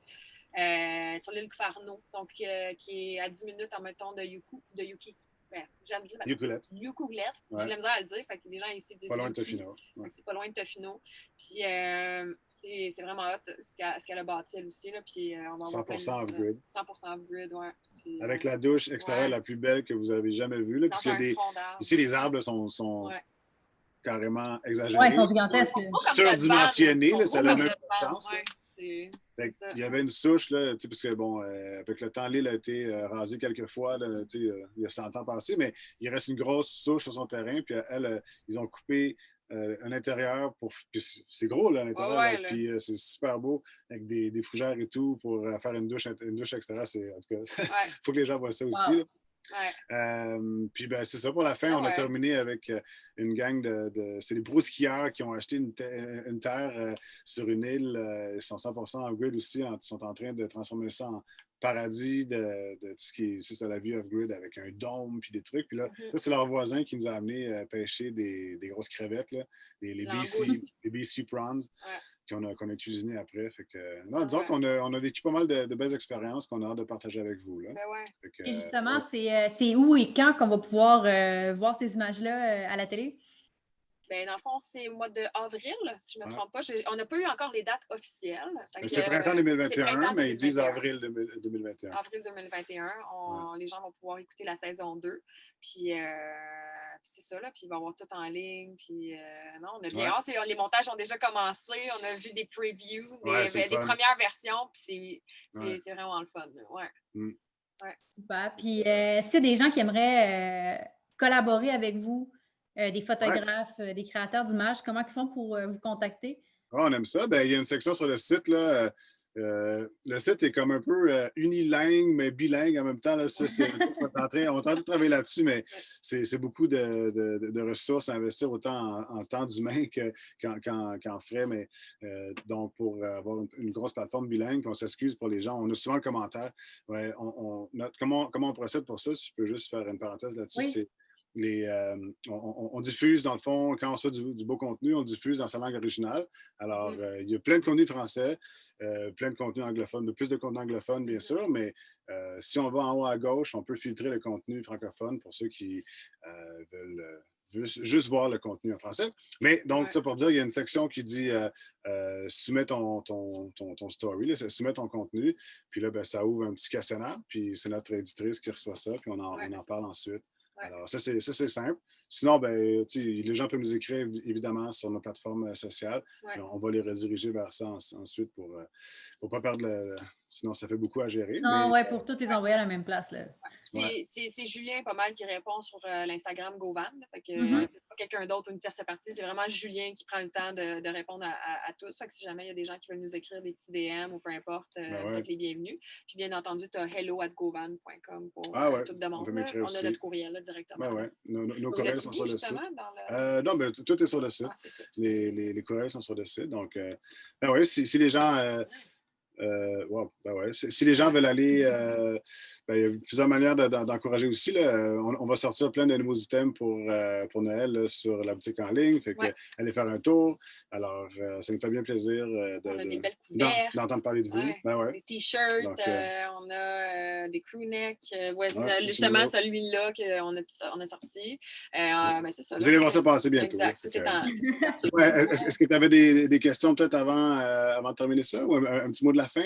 sur l'île Farno, donc qui est à 10 minutes en mettons de Yuki. Ben, j'aime dire Ukulele. Ukulele. Ouais. J'ai la misère à le dire. Fait que les gens ici disent Pas loin de Tofino. Ouais. C'est pas loin de Tofino. Puis c'est vraiment hot ce qu'elle a bâti elle aussi. Là. Puis on va avoir 100% off-grid. 100% off-grid, ouais. Puis, avec la douche extérieure la plus belle que vous avez jamais vue. Là, parce qu'il y a ici, les arbres sont carrément exagérés. Oui, ils sont gigantesques. Surdimensionnés, ça n'a même pas de sens. Il y avait une souche, là, parce que, bon, avec le temps, l'île a été rasée quelques fois, là, il y a 100 ans passés, mais il reste une grosse souche sur son terrain, puis elle, ils ont coupé un intérieur pour. Puis c'est gros, là, l'intérieur, puis c'est super beau, avec des fougères et tout, pour faire une douche extérieure. En tout cas, il faut que les gens voient ça aussi. Là. Puis ben, c'est ça pour la fin. On a terminé avec une gang c'est des brouskieurs qui ont acheté une terre sur une île. Ils sont 100% off-grid aussi. Ils sont en train de transformer ça en paradis de tout ce qui est c'est la vie off-grid avec un dôme puis des trucs. Puis là, c'est leur voisin qui nous a amené pêcher des grosses crevettes, là, les BC prawns. Qu'on a cuisiné après. Fait que, non, disons qu'on a vécu pas mal de belles expériences qu'on a hâte de partager avec vous. Là. Et justement, c'est où et quand qu'on va pouvoir voir ces images-là à la télé? Ben, dans le fond, c'est au mois d'avril, si je ne me trompe pas. On n'a pas eu encore les dates officielles. C'est printemps 2021, mais ils disent avril 2021. Avril 2021. Les gens vont pouvoir écouter la saison 2. Puis c'est ça, là. Puis il va y avoir tout en ligne. Puis non, on a bien hâte. Les montages ont déjà commencé. On a vu des previews, des premières versions. Puis c'est vraiment le fun. Super. Puis s'il y a des gens qui aimeraient collaborer avec vous, des photographes, des créateurs d'images, comment ils font pour vous contacter? On aime ça. Ben, il y a une section sur le site. Là, le site est comme un peu unilingue, mais bilingue en même temps. Là, on est en train de travailler là-dessus, mais c'est beaucoup de ressources à investir autant en temps d'humain qu'en frais. Mais donc, pour avoir une grosse plateforme bilingue, puis on s'excuse pour les gens. On a souvent le commentaire. Comment on procède pour ça? Si je peux juste faire une parenthèse là-dessus, c'est on diffuse, dans le fond, quand on fait du beau contenu, on diffuse dans sa langue originale. Alors, il y a plein de contenu français, plein de contenu anglophone, plus de contenu anglophone, bien sûr, mais si on va en haut à gauche, on peut filtrer le contenu francophone pour ceux qui veulent juste voir le contenu en français. Mais donc, ça pour dire, il y a une section qui dit soumets ton story, là, soumets ton contenu, puis là, ben, ça ouvre un petit questionnaire, puis c'est notre éditrice qui reçoit ça, puis on en parle ensuite. Alors, ça, c'est simple. Sinon, ben, les gens peuvent nous écrire, évidemment, sur nos plateformes sociales. On va les rediriger vers ça ensuite pour ne pas perdre sinon, ça fait beaucoup à gérer. Non, pour tous les envoyer à la même place. Là. C'est Julien pas mal qui répond sur l'Instagram GoVan. C'est pas quelqu'un d'autre ou une tierce partie. C'est vraiment Julien qui prend le temps de répondre à tous. Fait que si jamais il y a des gens qui veulent nous écrire des petits DM ou peu importe, vous êtes les bienvenus. Puis bien entendu, tu as hello@govan.com pour tout demander. On a notre courriel là, directement. Nos courriels sont sur le site. Non, mais tout est sur le site. Les courriels sont sur le site. Donc, si les gens... Si les gens veulent aller, il y a plusieurs manières d'encourager aussi. Là. On va sortir plein de nouveaux items pour Noël là, sur la boutique en ligne. Fait que aller faire un tour. Alors, ça nous fait bien plaisir d'entendre parler de vous. Des t-shirts, on a des crewnecks. Justement, celui-là qu'on a sorti. C'est ça, vous allez voir ça passer bientôt. Exact. Tout est en... Est-ce que tu avais des questions peut-être avant de terminer ça? Ou un petit mot de la fin?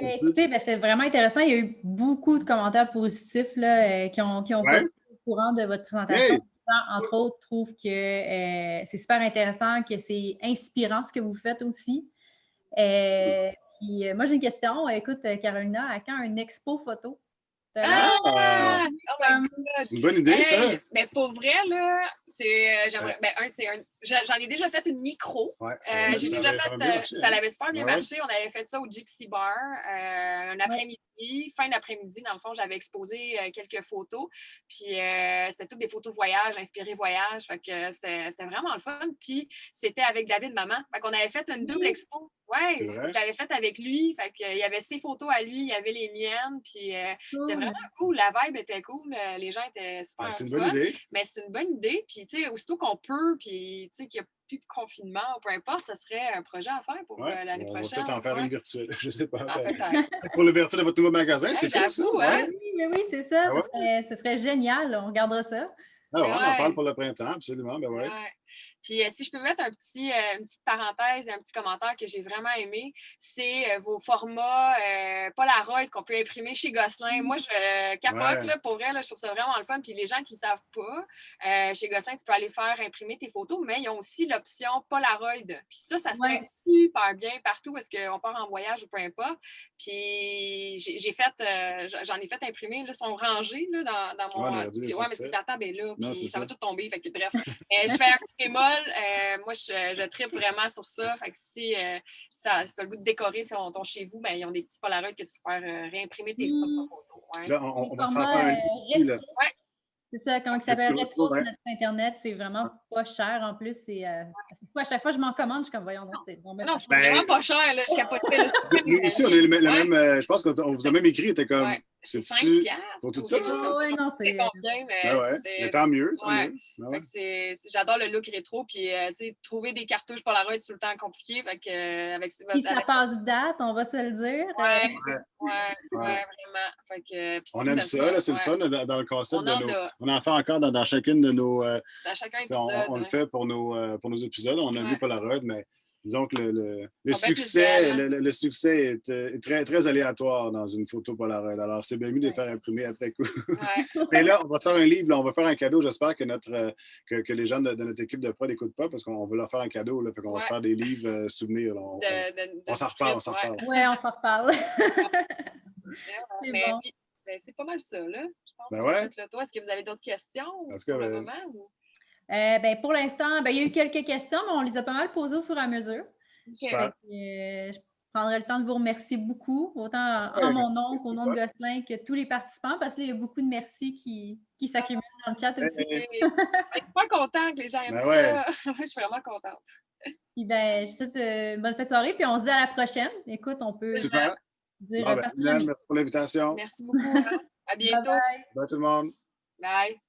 Écoutez, c'est vraiment intéressant. Il y a eu beaucoup de commentaires positifs là, qui ont pas été au courant de votre présentation. Entre autres, trouve que c'est super intéressant, que c'est inspirant ce que vous faites aussi. Puis moi, j'ai une question. Écoute, Carolina, à quand une expo photo? Oh my God! C'est une bonne idée, ça! Mais pour vrai, là, j'en ai déjà fait une micro. J'ai déjà fait, ça avait super bien marché. On avait fait ça au Gypsy Bar un après-midi, fin d'après-midi. Dans le fond, j'avais exposé quelques photos. Puis c'était toutes des photos voyage, inspirées voyage. Fait que c'était vraiment le fun. Puis c'était avec David Maman. Fait qu'on avait fait une double expo. J'avais fait avec lui. Fait qu'il y avait ses photos à lui, il y avait les miennes. Puis c'était vraiment cool. La vibe était cool. Les gens étaient super c'est une bonne idée. Mais c'est une bonne idée. Puis tu sais, aussitôt qu'on peut, puis, tu sais, qu'il n'y a plus de confinement, peu importe, ça serait un projet à faire pour l'année on prochaine. va peut-être en faire une virtuelle, je ne sais pas. Peut-être. Pour l'ouverture de votre nouveau magasin, c'est cool, ça. J'avoue, hein? Oui, c'est ça. Ah Ce serait génial. On regardera ça. Ah ouais, on en parle pour le printemps, absolument. Ben ouais. Puis si je peux mettre une petite parenthèse et un petit commentaire que j'ai vraiment aimé, c'est vos formats Polaroid qu'on peut imprimer chez Gosselin. Moi, je capote, là, pour vrai, là, je trouve ça vraiment le fun. Puis les gens qui ne savent pas, chez Gosselin, tu peux aller faire imprimer tes photos, mais ils ont aussi l'option Polaroid. Puis ça se traite super bien partout où est-ce qu'on part en voyage ou peu importe. Puis j'en ai fait imprimer, là, ils sont rangés là, dans mon... mais c'est la table est là, puis ça va tout tomber. Fait que, bref, je fais un petit bémol. Moi, je tripe vraiment sur ça. Fait que si ça a le goût de décorer ton chez vous, ben, ils ont des petits Polaroids que tu peux faire réimprimer tes photos. Ouais. Là, on va faire un livre. C'est ça, comment il s'appelle Rétro sur notre site Internet. C'est vraiment pas cher en plus. À chaque fois que je m'en commande, je suis comme, voyons, non, c'est bon. Non, c'est vraiment pas cher, là, je capotais. Nous aussi, on est le même. Je pense qu'on vous a même écrit, était comme. C'est 5 piastres. Pour tout ça? Oui, non, c'est combien, mais mais tant mieux. J'adore le look rétro, puis trouver des cartouches Polaroid, c'est tout le temps compliqué. Fait que, puis ça passe date, on va se le dire. Vraiment. Fait que, on aime ça, là, c'est le fun dans le concept on en fait encore dans chacune de nos... dans chacun épisode. On le fait pour nos épisodes, on a vu Polaroid, mais disons que le succès est très, très aléatoire dans une photo Polaroid. Alors, c'est bien mieux de les faire imprimer après coup. Mais là, on va te faire un livre, là, on va faire un cadeau. J'espère que les gens de notre équipe de prod n'écoutent pas parce qu'on veut leur faire un cadeau. Là, fait qu'on va se faire des livres souvenirs. Là, on s'en reparle. Oui, on s'en reparle. C'est pas mal ça, là. Je pense que Est-ce que vous avez d'autres questions pour le moment? Pour l'instant, il y a eu quelques questions, mais on les a pas mal posées au fur et à mesure. Je prendrai le temps de vous remercier beaucoup, autant en mon nom qu'au nom de Gosselin, que tous les participants, parce qu'il y a beaucoup de merci qui s'accumulent dans le chat aussi. Je suis pas contente que les gens aiment ça. Je suis vraiment contente. Puis je vous souhaite une bonne fin de soirée, puis on se dit à la prochaine. Écoute, on peut dire merci pour l'invitation. Merci beaucoup. À bientôt. Bye tout le monde. Bye.